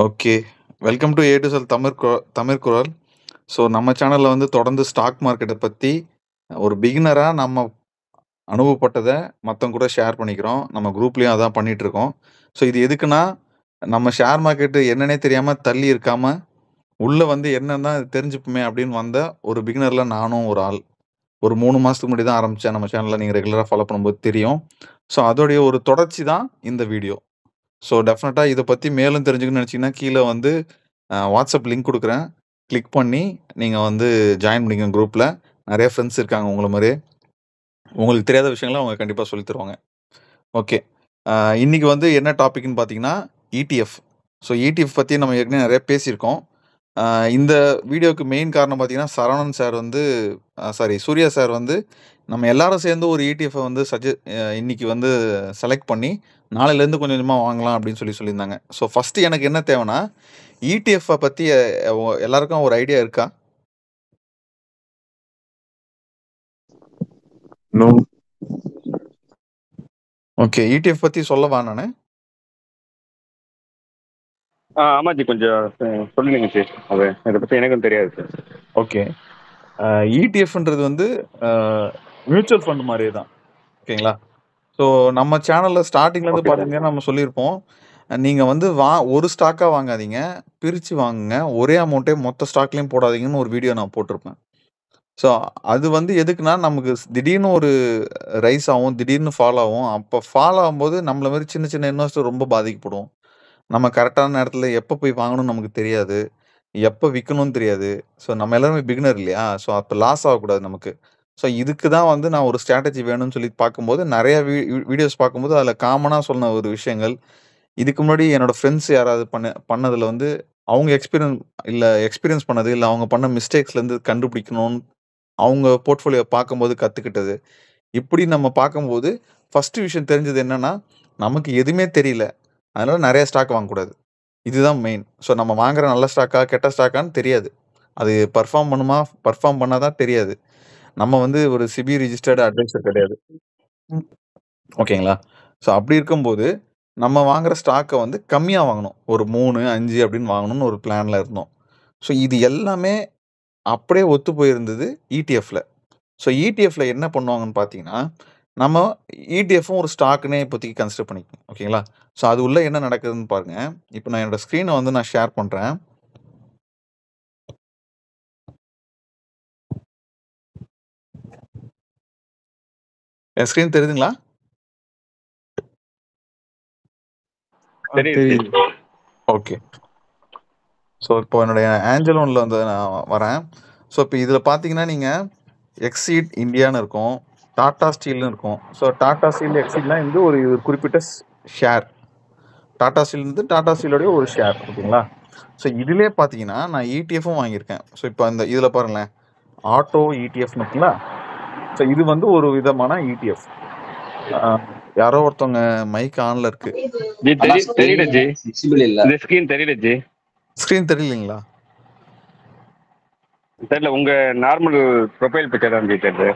Okay. Welcome to A to Z Tamil குரல். So நம்ம சேனல்ல வந்து தொடர்ந்து ஸ்டாக் மார்க்கெட்ட பத்தி ஒரு பிகினரா நம்ம அனுபவப்பட்டத மத்தவங்க கூட ஷேர் பண்ணிக்கிறோம். நம்ம குரூப்லயும் அதான் பண்ணிட்டுருக்கோம். ஸோ இது எதுக்குன்னா, நம்ம ஷேர் மார்க்கெட் என்னன்னே தெரியாம தள்ளி இருக்காம, உள்ள வந்து என்னன்னா தெரிஞ்சுப்போமே அப்படின்னு வந்த ஒரு பிகினர்ல நானும் ஒரு ஆள். ஒரு 3 மாசத்துக்கு முன்னாடி தான் ஆரம்பிச்சேன். நம்ம சேனல்ல நீங்க ரெகுலரா ஃபாலோ பண்ணும்போது தெரியும். ஸோ அதோடைய ஒரு தொடர்ச்சி தான் இந்த வீடியோ. ஸோ டெஃபினட்டா இத பத்தி மேலும் தெரிஞ்சுக்கணும்னு நெனச்சீங்கன்னா, கீழ வந்து வாட்ஸ்அப் லிங்க் குடுக்குறேன். கிளிக் பண்ணி நீங்க வந்து ஜாயின் பண்ணிக்கங்க குரூப்ல. நெறைய ஃப்ரெண்ட்ஸ் இருக்காங்க உங்கள மாரியே. உங்களுக்கு தெரியாத விஷயங்கள அவங்க கண்டிப்பா சொல்லி தருவாங்க. ஓகே. அ இன்னைக்கு வந்து என்ன டாபிக்ன்னு பார்த்தீங்கன்னா, ETF. ஸோ ETF பத்தி நம்ம ஏற்கனவே நெறைய பேசியிருக்கோம். அ இந்த வீடியோக்கு மெயின் காரணம் பார்த்தீங்கன்னா, சரவணன் சார் வந்து சூர்யா சார் வந்து நம்ம எல்லாரும் சேர்ந்து ஒரு ETF வந்து இன்னைக்கு வந்து செலக்ட் பண்ணி, நாளையிலேருந்து கொஞ்சம் கொஞ்சமா வாங்கலாம் அப்படின்னு சொல்லியிருந்தாங்க. ஸோ ஃபர்ஸ்ட்டு எனக்கு என்ன தேவைன்னா, ETF பத்தி எல்லாருக்கும் ஒரு ஐடியா இருக்கா? நோ. ஓகே. ETF பத்தி சொல்லவா நானு? ஆமா ஜி. கொஞ்சம் சொல்லுங்க ஜி. அது இதை பத்தி எனக்கும் தெரியாது சார். ஓகே. ETFன்றது வந்து மியூச்சுவல் ஃபண்ட் மாரியே தான். ஓகேங்களா? ஸோ நம்ம சேனல்ல ஸ்டார்ட்டிங்லேருந்து ஓகே சார். பார்த்தீங்கன்னா, நம்ம சொல்லியிருப்போம். நீங்க வந்து ஒரு ஸ்டாக்கா வாங்காதீங்க. பிரிச்சு வாங்குங்க. ஒரே அமௌண்ட்டே மொத்த ஸ்டாக்லயும் போடாதீங்கன்னு ஒரு வீடியோ நான் போட்டிருப்பேன். ஸோ அது வந்து எதுக்குன்னா, நமக்கு திடீர்னு ஒரு ரைஸ் ஆகும். திடீர்னு ஃபால் ஆகும். அப்ப ஃபால் ஆகும்போது நம்மள மாரி சின்ன சின்ன இன்வெஸ்டர் ரொம்ப பாதிக்கப்படுவோம். நம்ம கரெக்ட்டான நேரத்துல எப்ப போய் வாங்கணும்னு நமக்கு தெரியாது. எப்ப விக்கணும்னு தெரியாது. ஸோ நம்ம எல்லாருமே பிகினர் இல்லையா? ஸோ அப்ப லாஸ் ஆகக்கூடாது நமக்கு. ஸோ இதுக்கு தான் வந்து நான் ஒரு ஸ்ட்ராட்டஜி வேணும்னு சொல்லி பார்க்கும்போது, நெறைய வீடியோஸ் பார்க்கும்போது அதில காமனா சொன்ன ஒரு விஷயங்கள், இதுக்கு முன்னாடி என்னோட ஃப்ரெண்ட்ஸ் யாராவது பண்ணதுல வந்து அவங்க எக்ஸ்பீரியன்ஸ் பண்ணது, இல்ல அவங்க பண்ண மிஸ்டேக்ஸ்லேருந்து கண்டுபிடிக்கணும்னு அவங்க போர்ட்ஃபோலியோ பார்க்கும்போது கத்துக்கிட்டது. இப்படி நம்ம பார்க்கும்போது, ஃபர்ஸ்ட்டு விஷயம் தெரிஞ்சது என்னன்னா, நமக்கு எதுவுமே தெரியல. அதனால நெறைய ஸ்டாக் வாங்கக்கூடாது. இதுதான் மெயின். ஸோ நம்ம வாங்குற நல்ல ஸ்டாக்கா, கெட்ட ஸ்டாக்கான்னு தெரியாது. அது பெர்ஃபார்ம் பண்ணா தான் தெரியாது. நம்ம வந்து ஒரு SEBI ரிஜிஸ்டர்ட் அட்வைசர் கிடையாது. ம். ஓகேங்களா? ஸோ அப்படி இருக்கும்போது, நம்ம வாங்குற ஸ்டாக்க வந்து கம்மியா வாங்கணும். ஒரு 3, 5 அப்படின்னு வாங்கணும்னு ஒரு பிளான்ல இருந்தோம். ஸோ இது எல்லாமே அப்படியே ஒத்து போயிருந்தது ETFல. ஸோ ETFல என்ன பண்ணுவாங்கன்னு பார்த்தீங்கன்னா, நம்ம ETFம் ஒரு ஸ்டாக்ன்னே இப்போதைக்கு கன்சிடர் பண்ணிக்கணும். ஓகேங்களா? ஸோ அது உள்ள என்ன நடக்குதுன்னு பாருங்க. இப்போ நான் என்னோட ஸ்க்ரீன வந்து நான் ஷேர் பண்றேன். என் ஸ்க்ரீன் தெரியுதுங்களா? தெரியுது ஜி. தெரியுது. ஓகே. ஸோ இப்போ என்னுடைய ஆஞ்சல் ஒன்ல வந்து நான் வரேன். ஸோ இப்போ இதில பார்த்தீங்கன்னா, நீங்க எக்ஸீட் இந்தியான்னு இருக்கும். டாடா ஸ்டீல்னு இருக்கும். ஸோ டாடா ஸ்டீல், எக்ஸீட்லாம் வந்து ஒரு குறிப்பிட்ட ஷேர். டாடா ஸ்டீல் வந்து டாடா ஸ்டீலோடைய ஒரு ஷேர். ஓகேங்களா? ஸோ இதிலயே பார்த்தீங்கன்னா, நான் ETFம் வாங்கியிருக்கேன். ஸோ இப்போ இதில பாருங்களேன். ஆட்டோ ETFன்னு இருக்குங்களா? ஸோ இது வந்து ஒரு விதமான ETF. அ யாரோ ஒருத்தவங்க மைக் ஆன்ல இருக்கு. ஜி ஆனா தெரியல ஜி. விசிபிள் இல்ல. இந்த ஸ்கிரீன் தெரியல ஜி. ஸ்க்ரீன் தெரியலைங்களா? தெரியல. உங்க நார்மல் ப்ரொஃபைல் பிக்சர் தான் ஜி தெரியுது.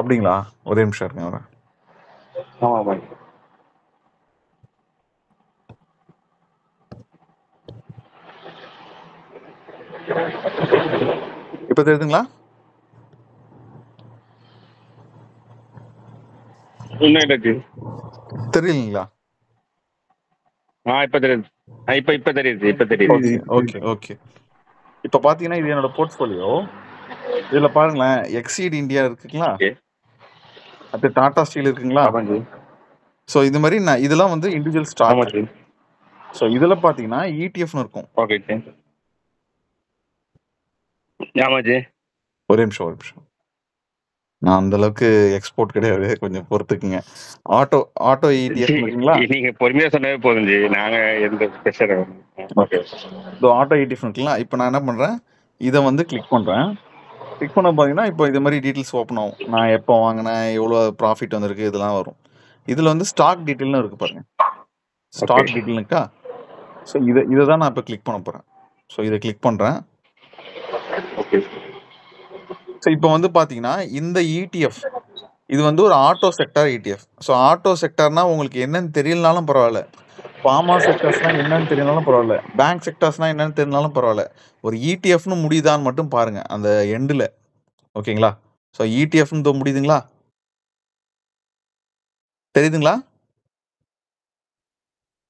அப்படிங்களா? ஒரே நிமிஷம் இருங்க வரேன். ஆமா ஆமா. இப்போ தெரியுதுங்களா? இன்னும் இல்லை ஜி. தெரியலைங்களா? இப்ப தெரியுது. இப்ப தெரியுது ஜி. இப்ப தெரியுது. Okay, okay. இப்ப பார்த்தீங்கன்னா, இது என்னோட போர்ட்ஃபோலியோ. இதுல பாருங்களேன், எக்ஸீட் இந்தியா இருக்குங்களா? ஓகே. அடுத்து டாடா ஸ்டீல் இருக்குங்களா? ஆமா ஜி. ஸோ இது மாரி இதெல்லாம் வந்து இண்டிவிஜுவல் ஆமா ஸ்டாக். ஜி. ஸோ இதுல பார்த்தீங்கன்னா, ETFன்னு இருக்கும். Okay G. ஆமா ஜி. ஒரே நிமிஷம். நான் அந்த அளவுக்கு எக்ஸ்போர்ட் கிடையாது. கொஞ்சம் பொறுத்துக்குங்க. ஆட்டோ ETF ஜி, இருக்குங்களா? நீங்க பொறுமையா சொன்னாவே போதும் ஜி. நாங்க எந்த பிரஷர். ஓகே. இதோ ஆட்டோ ETF இருக்குங்களா? இப்ப நான் என்ன பண்றேன், இத வந்து கிளிக் பண்றேன். கிளிக் பண்ண பார்த்தீங்கன்னா, இப்போ இது மாரி டீட்டெயில்ஸ் ஓப்பன் ஆகும். நான் எப்போ வாங்குனேன், எவ்வளோ ப்ராஃபிட் வந்திருக்கு இதெல்லாம் வரும். இதுல வந்து ஸ்டாக் டீட்டெயில்னு இருக்கு பாருங்க. ஸ்டாக் டீட்டெயில் இருக்கா? ஸோ இத தான் நான் இப்ப கிளிக் பண்ண போறேன். ஸோ இத கிளிக் பண்றேன். ஓகே. ஸோ இப்போ வந்து பார்த்தீங்கன்னா, இந்த ETF இது வந்து ஒரு auto sector ETF. So auto செக்டார்னா உங்களுக்கு என்னன்னு தெரியலனாலும் பரவாயில்ல. ஃபார்மா செக்டர்ஸ்னா என்னன்னு தெரியனாலும் பரவாயில்ல, பேங்க் செக்டர்ஸ்னா என்னன்னு தெரிஞ்சாலும் பரவாயில்ல, ஒரு இடிஎஃப்னு முடியுதான்னு மட்டும் பாருங்க அந்த எண்டில். ஓகேங்களா? ஸோ இடிஎஃப்னு முடியுதுங்களா? தெரியுதுங்களா?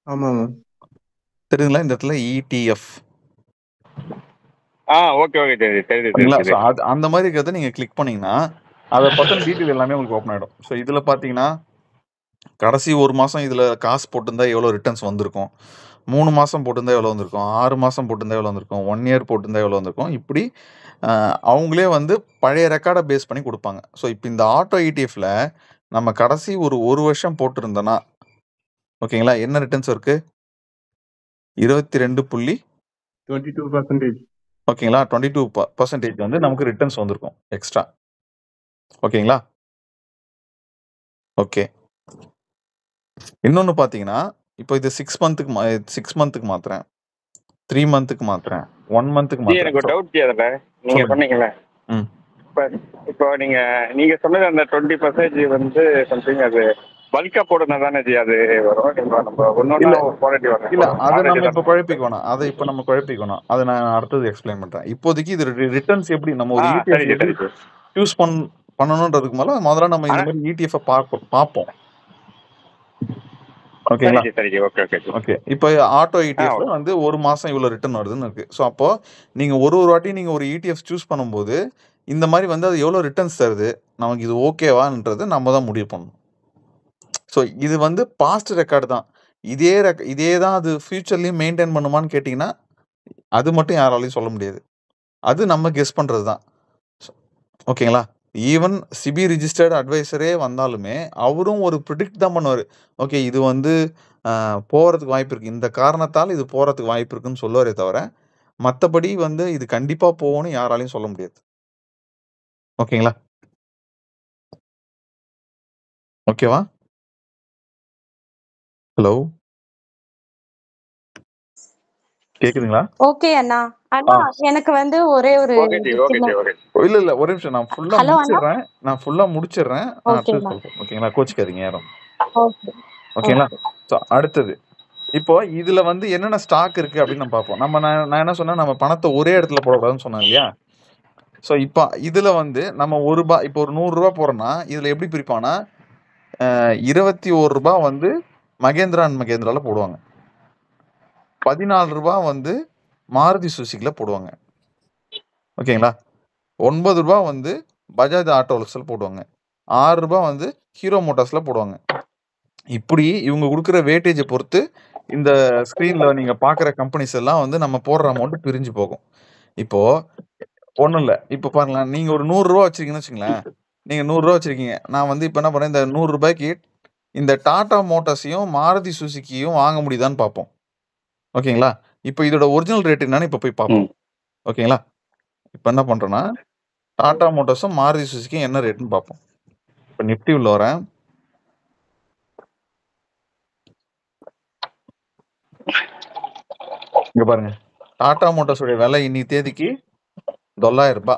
ஆமாங்க. தெரியுதுங்களா இந்த இடத்துல இடிஎஃப்? ஓகே ஓகே தெரியுது ஓகேங்களா? ஸோ தெரியுது. அது அந்த மாதிரி இருக்கிறத நீங்கள் கிளிக் பண்ணீங்கன்னா அதை பற்றின டீட்டெயில் எல்லாமே உங்களுக்கு ஓப்பன் ஆகிடும். ஸோ இதில் பார்த்தீங்கன்னா கடைசி ஒரு மாதம் இதில் காசு போட்டிருந்தா எவ்வளோ ரிட்டர்ன்ஸ் வந்திருக்கும், 3 மாதம் போட்டிருந்தா எவ்வளோ வந்திருக்கும், 6 மாதம் போட்டிருந்தா எவ்வளோ வந்திருக்கும், 1 இயர் போட்டிருந்தா எவ்வளோ வந்திருக்கும், இப்படி அவங்களே வந்து பழைய ரெக்கார்டை பேஸ் பண்ணி கொடுப்பாங்க. ஸோ இப்போ இந்த ஆட்டோ இடிஎஃப்ல நம்ம கடைசி ஒரு வருஷம் போட்டிருந்தோன்னா ஓகேங்களா, என்ன ரிட்டர்ன்ஸ் இருக்கு? 22.22% ஓகேங்களா, 22% வந்து நமக்கு ரிட்டர்ன்ஸ் வந்திருக்கும் எக்ஸ்ட்ரா. ஓகேங்களா? ஓகே. இன்னொன்று பார்த்தீங்கன்னா இப்போ இது 6 மந்த்துக்கு மாத்துறேன், 3 மந்த்துக்கு மாத்துறேன், 1 மந்த்துக்கு ஜி எனக்கு ஒரு மாத்துறேன். டவுட் ஜி அதில் நீங்கள் சொல்லுங்க. சொன்னீங்கல்ல, ம். இப்போ நீங்கள் சொன்னது அந்த 20% வந்து சம்திங் அது பல்காக போடுனா தானே ஜி அது வரும்? நம்ம ஒன்று இல்ல குவாலிட்டி இல்ல வரும் அதை நம்ம ஆவரேஜ் இப்போ தான். குழப்பிக்கணும். அதை நான் அடுத்தது எக்ஸ்பிளைன் பண்றேன். இப்போதைக்கு இது ரிட்டர்ன்ஸ் எப்படி நம்ம ஒரு சரி இடிஎஃப் ஜி எப்படி சரி ஜி. சூஸ் பண்ணணுன்றதுக்கு முதல்ல நம்ம இந்த ஆனால் மாதிரி இடிஎஃப் பார்ப்போம். சரி ஓகேங்களா? ஜி சரி G. Okay okay G. Okay. இப்போ ஆட்டோ இடிஎஃப்ல ஓகே. வந்து ஒரு மாசம் இவ்வளோ ரிட்டர்ன் வருதுன்னு இருக்கு. ஸோ அப்போ நீங்க ஒரு வாட்டி நீங்க ஒரு இடிஎஃப் சூஸ் பண்ணும்போது இந்த மாதிரி வந்து அது எவ்வளோ ரிட்டர்ன்ஸ் தருது, நமக்கு இது ஓகேவான்றது நம்ம தான் முடிவு பண்ணணும். ஸோ இது வந்து பாஸ்ட் ரெக்கார்டு தான். இதே தான் அது ஃபியூச்சர்லையும் மெயின்டைன் பண்ணுமான்னு கேட்டிங்கன்னா அது மட்டும் யாராலையும் சொல்ல முடியாது. அது நம்ம கெஸ் பண்ணுறது தான். ஓகேங்களா? ஈவன் சிபி ரிஜிஸ்டர்டு அட்வைசரே வந்தாலுமே அவரும் ஒரு ப்ரிடிக்ட் தான் பண்ணுவார். ஓகே இது வந்து போகிறதுக்கு வாய்ப்பு இருக்குது, இந்த காரணத்தால் இது போகிறதுக்கு வாய்ப்பு இருக்குன்னு சொல்லுவாரே தவிர மற்றபடி வந்து இது கண்டிப்பாக போகும்னு யாராலையும் சொல்ல முடியாது. ஓகேங்களா? ஓகேவா? ஹலோ, கேக்குதுங்களா? ஓகே அண்ணா. அண்ணா எனக்கு வந்து ஒரே ஒரு ஓகே ஜி ஓகே சின்ன ஜி ஓகே. இல்ல ஒரு நிமிஷம், நான் ஃபுல்லா ஹலோ அண்ணா. முடிச்சிடுறேன். நான் ஓகே அடுத்தது அண்ணா. சொல்றேன். ஓகேங்களா? கோச்சிக்காதீங்க யாரும். ஓகே ஓகேங்களா? ஓகே. ஸோ அடுத்தது இப்போ இதுல வந்து என்னென்ன ஸ்டாக் இருக்கு அப்படின்னு நம்ம பார்ப்போம். நான் என்ன சொன்னேன், நம்ம பணத்தை ஒரே இடத்துல போடக்கூடாதுன்னு சொன்னேன் இல்லையா? ஸோ இப்போ இதுல வந்து நம்ம ₹1 இப்போ ஒரு ₹100 போறோம்னா இதுல எப்படி பிரிப்பானா, ₹21 வந்து மகேந்திரா அண்ட் மகேந்திரால போடுவாங்க, ₹14 வந்து மாருதி சுசுக்கில போடுவாங்க. ஓகேங்களா? ₹9 வந்து பஜாஜ் ஆட்டோஸ்ல போடுவாங்க, ₹6 வந்து ஹீரோ மோட்டார்ஸ்ல போடுவாங்க. இப்படி இவங்க கொடுக்குற வெயிட்டேஜை பொறுத்து இந்த ஸ்க்ரீன்ல நீங்க பார்க்குற கம்பெனிஸ் எல்லாம் வந்து நம்ம போடுற அமௌண்ட் பிரிஞ்சு போகும். இப்போ ஒன்றும் இல்லை, இப்போ பாருங்களேன், நீங்க ஒரு ₹100 வச்சிருக்கீங்கன்னு வச்சுங்களேன். நீங்க ₹100 வச்சிருக்கீங்க. நான் வந்து இப்போ என்ன பண்ணேன், இந்த ₹100க்கு இந்த டாடா மோட்டார்ஸையும் மாருதி சுசுக்கியும் வாங்க முடியுதான்னு பார்ப்போம். ஓகேங்களா? இப்போ இதோட ஒரிஜினல் ரேட் என்னன்னு இப்போ போய் பார்ப்போம். ஓகேங்களா? இப்போ என்ன பண்றேன்னா டாடா மோட்டார்ஸும் மாருதி சுசுக்கியும் என்ன ரேட்னு பார்ப்போம். இப்போ நிஃப்டி உள்ள வரேன். இங்க பாருங்க, டாடா மோட்டார்ஸோட விலை இன்னைக்கு தேதிக்கு $900.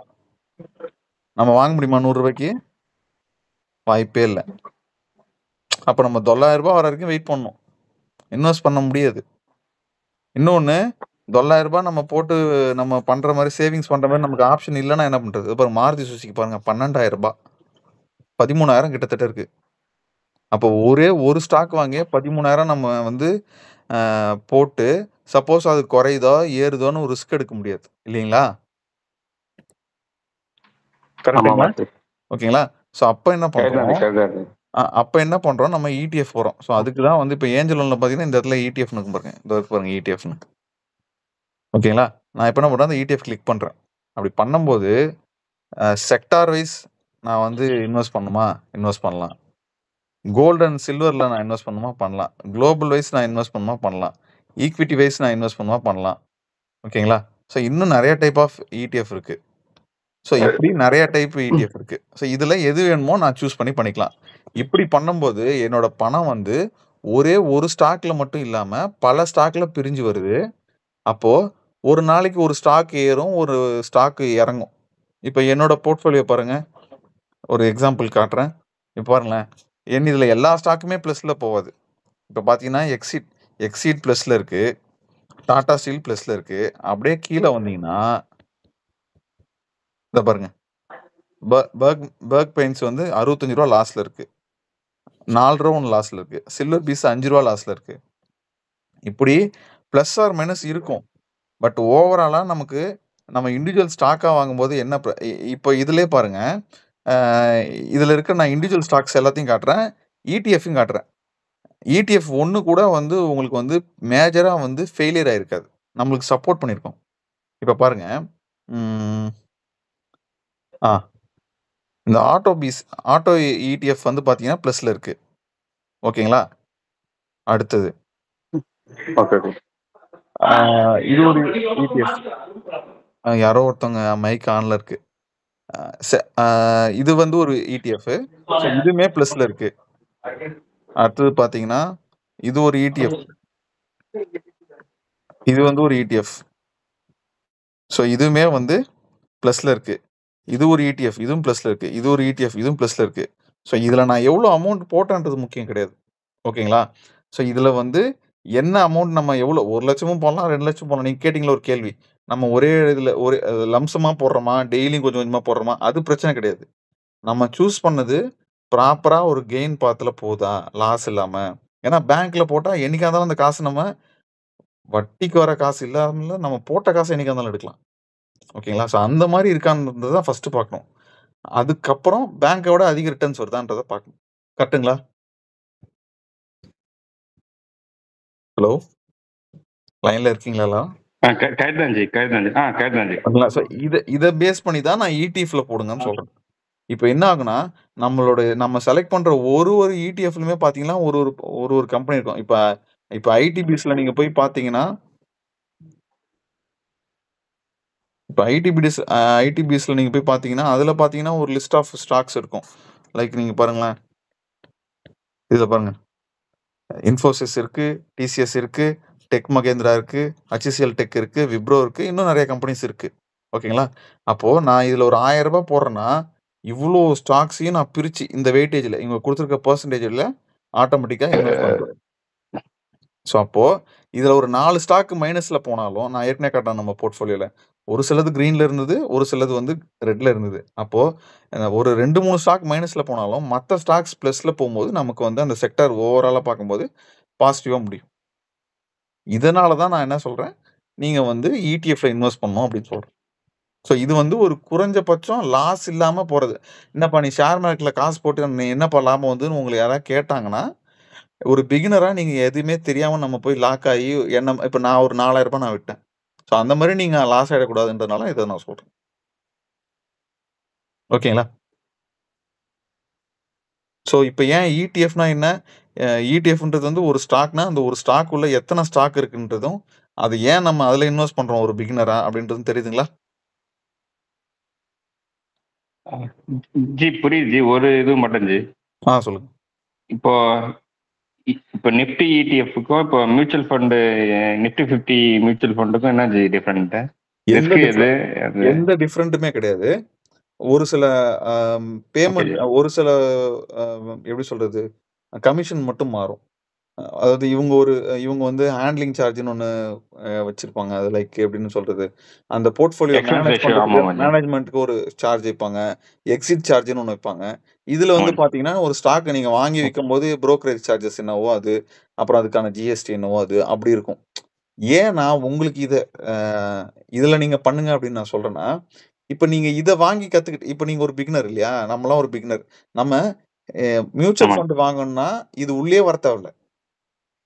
நம்ம வாங்க முடியுமா ₹100? வாய்ப்பே இல்லை. அப்போ நம்ம $900 வர வரைக்கும் வெயிட் பண்ணணும், இன்வெஸ்ட் பண்ண முடியாது. இன்னொன்று, $900 நம்ம போட்டு நம்ம பண்ற மாதிரி சேவிங்ஸ் பண்ற மாதிரி நமக்கு ஆப்ஷன் இல்லைன்னா என்ன பண்றது? இப்போ மாருதி சுசுக்கி பாருங்க, $12,000, 13,000 கிட்டத்தட்ட இருக்கு. அப்போ ஒரே ஒரு ஸ்டாக் வாங்கி 13,000 நம்ம வந்து போட்டு சப்போஸ் அது குறையுதோ ஏறுதோன்னு ஒரு ரிஸ்க் எடுக்க முடியாது இல்லைங்களா? கரெக்டுங்களா? ஓகேங்களா? ஸோ அப்போ என்ன பண்ணுறோம், நம்ம இடிஎஃப் போகிறோம். ஸோ அதுக்கு தான் வந்து இப்போ ஏஞ்சல் ஒன்ல பார்த்தீங்கன்னா இந்த இடத்துல இடிஎஃப்னு பாருங்க, இந்த பாருங்க இடிஎஃப்னு. ஓகேங்களா? நான் இப்போ என்ன பண்ணுறேன், அந்த இடிஎஃப் கிளிக் பண்ணுறேன். அப்படி பண்ணும்போது செக்டார் வைஸ் நான் வந்து இன்வெஸ்ட் பண்ணலாம். கோல்டு அண்ட் சில்வரில் நான் இன்வெஸ்ட் பண்ணுமா பண்ணலாம். குளோபல் வைஸ் நான் இன்வெஸ்ட் பண்ணுமா பண்ணலாம். ஈக்விட்டி வைஸ் நான் இன்வெஸ்ட் பண்ணுமா பண்ணலாம். ஓகேங்களா? ஸோ இன்னும் நிறைய டைப் ஆஃப் இடிஎஃப் இருக்குது. ஸோ இப்படி நிறைய டைப் இடிஎஃப் இருக்குது. ஸோ இதில் எது வேணுமோ நான் சூஸ் பண்ணிக்கலாம். இப்படி பண்ணும்போது என்னோட பணம் வந்து ஒரே ஒரு ஸ்டாக்கில் மட்டும் இல்லாமல் பல ஸ்டாக்கில் பிரிஞ்சு வருது. அப்போது ஒரு நாளைக்கு ஒரு ஸ்டாக் ஏறும், ஒரு ஸ்டாக்கு இறங்கும். இப்போ என்னோட போர்ட்ஃபோலியோ பாருங்கள், ஒரு எக்ஸாம்பிள் காட்டுறேன். இப்போ பாருங்களேன், இதில் எல்லா ஸ்டாக்குமே ப்ளஸில் போகாது. இப்போ பார்த்தீங்கன்னா எக்ஸீட் ப்ளஸ்ல இருக்கு, டாடா ஸ்டீல் ப்ளஸ்ல இருக்கு. அப்படியே கீழே வந்தீங்கன்னா இதை பாருங்க, பர்க் பெயிண்ட்ஸ் வந்து ₹65 லாஸ்ல இருக்கு, ₹4 லாஸ்ல இருக்கு, சில்வர் பீஸ் ₹5 லாஸ்ல இருக்கு. இப்படி பிளஸ் ஆர் மைனஸ் இருக்கும். பட் ஓவராலா நமக்கு நம்ம இண்டிவிஜுவல் ஸ்டாக்கா வாங்கும்போது என்ன இப்போ இதுலயே பாருங்க, இதுல இருக்க நான் இண்டிவிஜுவல் ஸ்டாக்ஸ் எல்லாத்தையும் காட்டுறேன், இடிஎஃப்யும் காட்டுறேன். இடிஎஃப் ஒன்று கூட வந்து உங்களுக்கு வந்து மேஜரா வந்து ஃபெயிலியர் ஆயிருக்காது, நம்மளுக்கு சப்போர்ட் பண்ணியிருக்கோம். இப்போ பாருங்க, இந்த ஆட்டோ இடிஎஃப் வந்து பார்த்தீங்கன்னா ப்ளஸ்ல இருக்கு. ஓகேங்களா? அடுத்தது ஓகே. இது ஒரு இடிஎஃப். யாரோ ஒருத்தவங்க மைக் ஆன்ல இருக்கு. இது வந்து ஒரு இடிஎஃப். இதுவுமே ப்ளஸ்ல இருக்கு. அடுத்தது பார்த்தீங்கன்னா இது ஒரு இடிஎஃப். இது வந்து ஒரு இடிஎஃப். ஸோ இதுவுமே வந்து ப்ளஸ்ல இருக்கு. இது ஒரு இடிஎஃப், இதுவும் ப்ளஸ்ல இருக்கு. இது ஒரு இடிஎஃப், இதுவும் ப்ளஸ்ல இருக்கு. ஸோ இதில் நான் எவ்வளோ அமௌண்ட் போட்டேன்றது முக்கியம் கிடையாது. ஓகேங்களா? ஸோ இதில் வந்து என்ன அமௌண்ட் நம்ம எவ்வளோ 1 லட்சமும் போடலாம், 2 லட்சம் போடலாம். நீங்கள் கேட்டிங்களா ஒரு கேள்வி, நம்ம ஒரே இதில் ஒரு லம்சமாக போடுறோமா, டெய்லியும் கொஞ்சம் கொஞ்சமாக போடுறோமா, அது பிரச்சனை கிடையாது. நம்ம சூஸ் பண்ணது ப்ராப்பராக ஒரு கெயின் பாத்தில் போதா, லாஸ் இல்லாமல். ஏன்னா பேங்க்கில் போட்டால் என்னைக்கா இருந்தாலும் அந்த காசு நம்ம வட்டிக்கு வர காசு இல்லாமல் நம்ம போட்ட காசை என்னைக்கா இருந்தாலும் எடுக்கலாம். ஓகேங்களா? ஸோ அந்த மாதிரி இருக்கான்றது தான் ஃபஸ்ட்டு பார்க்கணும். அதுக்கப்புறம் பேங்கை விட அதிக ரிட்டர்ன்ஸ் வருதான்றதை பார்க்கணும். கரெக்டுங்களா? ஹலோ, லைன்ல இருக்கீங்களா? ஸோ இதை பேஸ் பண்ணி தான் நான் இடிஎஃப்ல போடுங்கன்னு சொல்றேன். இப்போ என்ன ஆகுனா, நம்ம செலக்ட் பண்ற ஒரு இடிஎஃப்லயுமே பார்த்தீங்கன்னா ஒரு கம்பெனி இருக்கும். இப்போ ஐடிபிஸ்ல நீங்க போய் பார்த்தீங்கன்னா, இப்போ ஐடிபிஸ்ல நீங்க போய் பார்த்தீங்கன்னா, அதுல பார்த்தீங்கன்னா ஒரு லிஸ்ட் ஆஃப் ஸ்டாக்ஸ் இருக்கும். லைக் நீங்க பாருங்களேன், இதில் பாருங்க, இன்ஃபோசிஸ் இருக்கு, டிசிஎஸ் இருக்கு, டெக் மகேந்திரா இருக்கு, ஹச்சிஎல் டெக் இருக்கு, விப்ரோ இருக்கு, இன்னும் நிறைய கம்பெனிஸ் இருக்கு. ஓகேங்களா? அப்போ நான் இதுல ஒரு ₹1000 போடுறேன்னா, இவ்வளோ ஸ்டாக்ஸையும் நான் பிரிச்சு இந்த வெயிட்டேஜ்ல இவங்க கொடுத்துருக்க பெர்சன்டேஜ்ல ஆட்டோமேட்டிக்கா இன்வெஸ்ட் பண்ணுறேன். ஸோ அப்போ இதுல ஒரு 4 ஸ்டாக் மைனஸ்ல போனாலும், நான் ஏற்கனவே காட்டினேன் நம்ம போர்ட்ஃபோலியோல, ஒரு சிலது கிரீன்ல இருந்தது, ஒரு சிலது வந்து ரெட்ல இருந்தது. அப்போ ஒரு 2-3 ஸ்டாக் மைனஸ்ல போனாலும் மற்ற ஸ்டாக்ஸ் பிளஸ்ல போகும்போது நமக்கு வந்து அந்த செக்டர் ஓவராலா பார்க்கும்போது பாசிட்டிவா முடியும். இதனால தான் நான் என்ன சொல்றேன், நீங்க வந்து இடிஎஃப்ல இன்வெஸ்ட் பண்ணணும் அப்படின்னு சொல்றேன். ஸோ இது வந்து ஒரு குறைஞ்சபட்சம் லாஸ் இல்லாம போறது. என்னப்பா நீ ஷேர் மார்க்கெட்ல காசு போட்டு நீ என்னப்பா லாபம் வந்துன்னு உங்களை யாராவது கேட்டாங்கன்னா, ஒரு பிகினரா நீங்க எதுவுமே தெரியாம நம்ம போய் லாக் ஆகி இப்ப நான் ஒரு ₹4000 நான் விட்டேன். ஸோ அந்த மாதிரி நீங்க லாஸ் ஆயிடக்கூடாதுன்றதுனால இதை நான் சொல்றேன். ஓகேங்களா? ஸோ இப்போ ஏன் இடிஎஃப்னா என்ன? இடிஎஃப்ன்றது வந்து ஒரு ஸ்டாக்னா, அந்த ஒரு ஸ்டாக் உள்ள எத்தனை ஸ்டாக் இருக்குன்றதும், அது ஏன் நம்ம அதில் இன்வெஸ்ட் பண்றோம் ஒரு பிகினரா அப்படின்றதும் தெரியுதுங்களா? ஜி புரியுது ஜி. ஒரு இது மட்டும் ஜி, சொல்லுங்க. இப்போ நிஃப்டி இடிஎஃப்க்கும் இப்போ மியூச்சுவல் ஃபண்டு நிஃப்டி 50 மியூச்சுவல் ஃபண்டுக்கும் என்ன ஜி டிஃபரெண்ட்? எந்த டிஃபரெண்ட்டுமே கிடையாது. ஒரு சில பேமெண்ட், ஒரு சில எப்படி சொல்றது, கமிஷன் மட்டும் மாறும். அதாவது இவங்க வந்து ஹேண்ட்லிங் சார்ஜ்னு ஒன்று வச்சிருப்பாங்க. அது லைக் எப்படின்னு சொல்றது, அந்த போர்ட்ஃபோலியோ மேனேஜ்மெண்ட்டுக்கு ஒரு சார்ஜ் வைப்பாங்க, எக்ஸிட் சார்ஜ்னு ஒன்று வைப்பாங்க. இதுல வந்து பாத்தீங்கன்னா ஒரு ஸ்டாக் நீங்க வாங்கி விற்கும் போது புரோக்கரேஜ் சார்ஜஸ் என்னவோ அது, அப்புறம் அதுக்கான ஜிஎஸ்டி என்னவோ அது அப்படி இருக்கும். ஏன் நான் உங்களுக்கு இதுல நீங்க பண்ணுங்க அப்படின்னு நான் சொல்றேன்னா, இப்ப நீங்க இதை வாங்கி கத்துக்கிட்டு, இப்ப நீங்க ஒரு பிகினர் இல்லையா, நம்மளாம் ஒரு பிகினர். நம்ம மியூச்சுவல் ஃபண்ட் வாங்கணும்னா இது உள்ளே வர தேவையில்ல,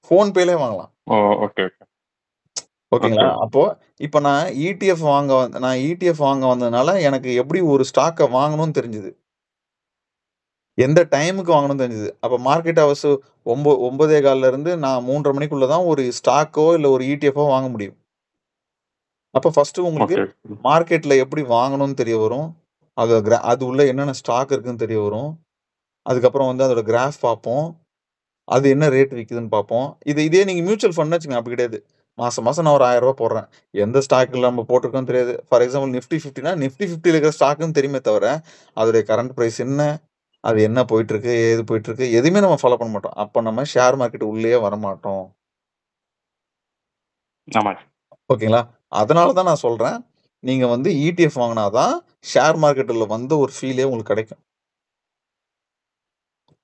ஃபோன்பேலே வாங்கலாம். ஓகேங்களா? அப்போ இப்ப நான் இடிஎஃப் வாங்க வந்ததுனால எனக்கு எப்படி ஒரு ஸ்டாக்கை வாங்கணும்னு தெரிஞ்சது, எந்த டைமுக்கு வாங்கணும்னு தெரிஞ்சது. அப்ப மார்க்கெட் ஹவர்ஸ் 9:15 இருந்து நான் 3:30 மணிக்குள்ள தான் ஒரு ஸ்டாக்கோ இல்ல ஒரு இடிஎஃபோ வாங்க முடியும். அப்ப ஃபர்ஸ்ட் உங்களுக்கு மார்க்கெட்ல எப்படி வாங்கணும்னு தெரிய வரும், அது உள்ள என்னென்ன ஸ்டாக் இருக்குன்னு தெரிய வரும். அதுக்கப்புறம் வந்து அதோட கிராஃப் பார்ப்போம், அது என்ன ரேட் விற்குதுன்னு பார்ப்போம். இதே நீங்க மியூச்சுவல் ஃபண்ட் வச்சுக்கோங்க, அப்படி கிடையாது. மாசம் நான் ஒரு ₹1000 போடுறேன், எந்த ஸ்டாக்ல நம்ம போட்டிருக்கோம் தெரியாது. ஃபார் எக்ஸாம்பிள் நிஃப்டி 50னா நிஃப்டி 50ல இருக்கிற ஸ்டாக்குன்னு தெரியுமே தவிர, அதோடைய கரண்ட் பிரைஸ் என்ன, அது என்ன போயிட்டு இருக்கு, ஏது போயிட்டு இருக்கு, எதுவுமே நம்ம ஃபாலோ பண்ண மாட்டோம். அப்ப நம்ம ஷேர் மார்க்கெட் உள்ளே வர மாட்டோம். ஆமா. ஓகேங்களா? அதனால தான் நான் சொல்றேன். நீங்க வந்து இடிஎஃப் வாங்குனா தான் ஷேர் மார்க்கெட்ல வந்து ஒரு ஃபீலே உங்களுக்கு கிடைக்கும்.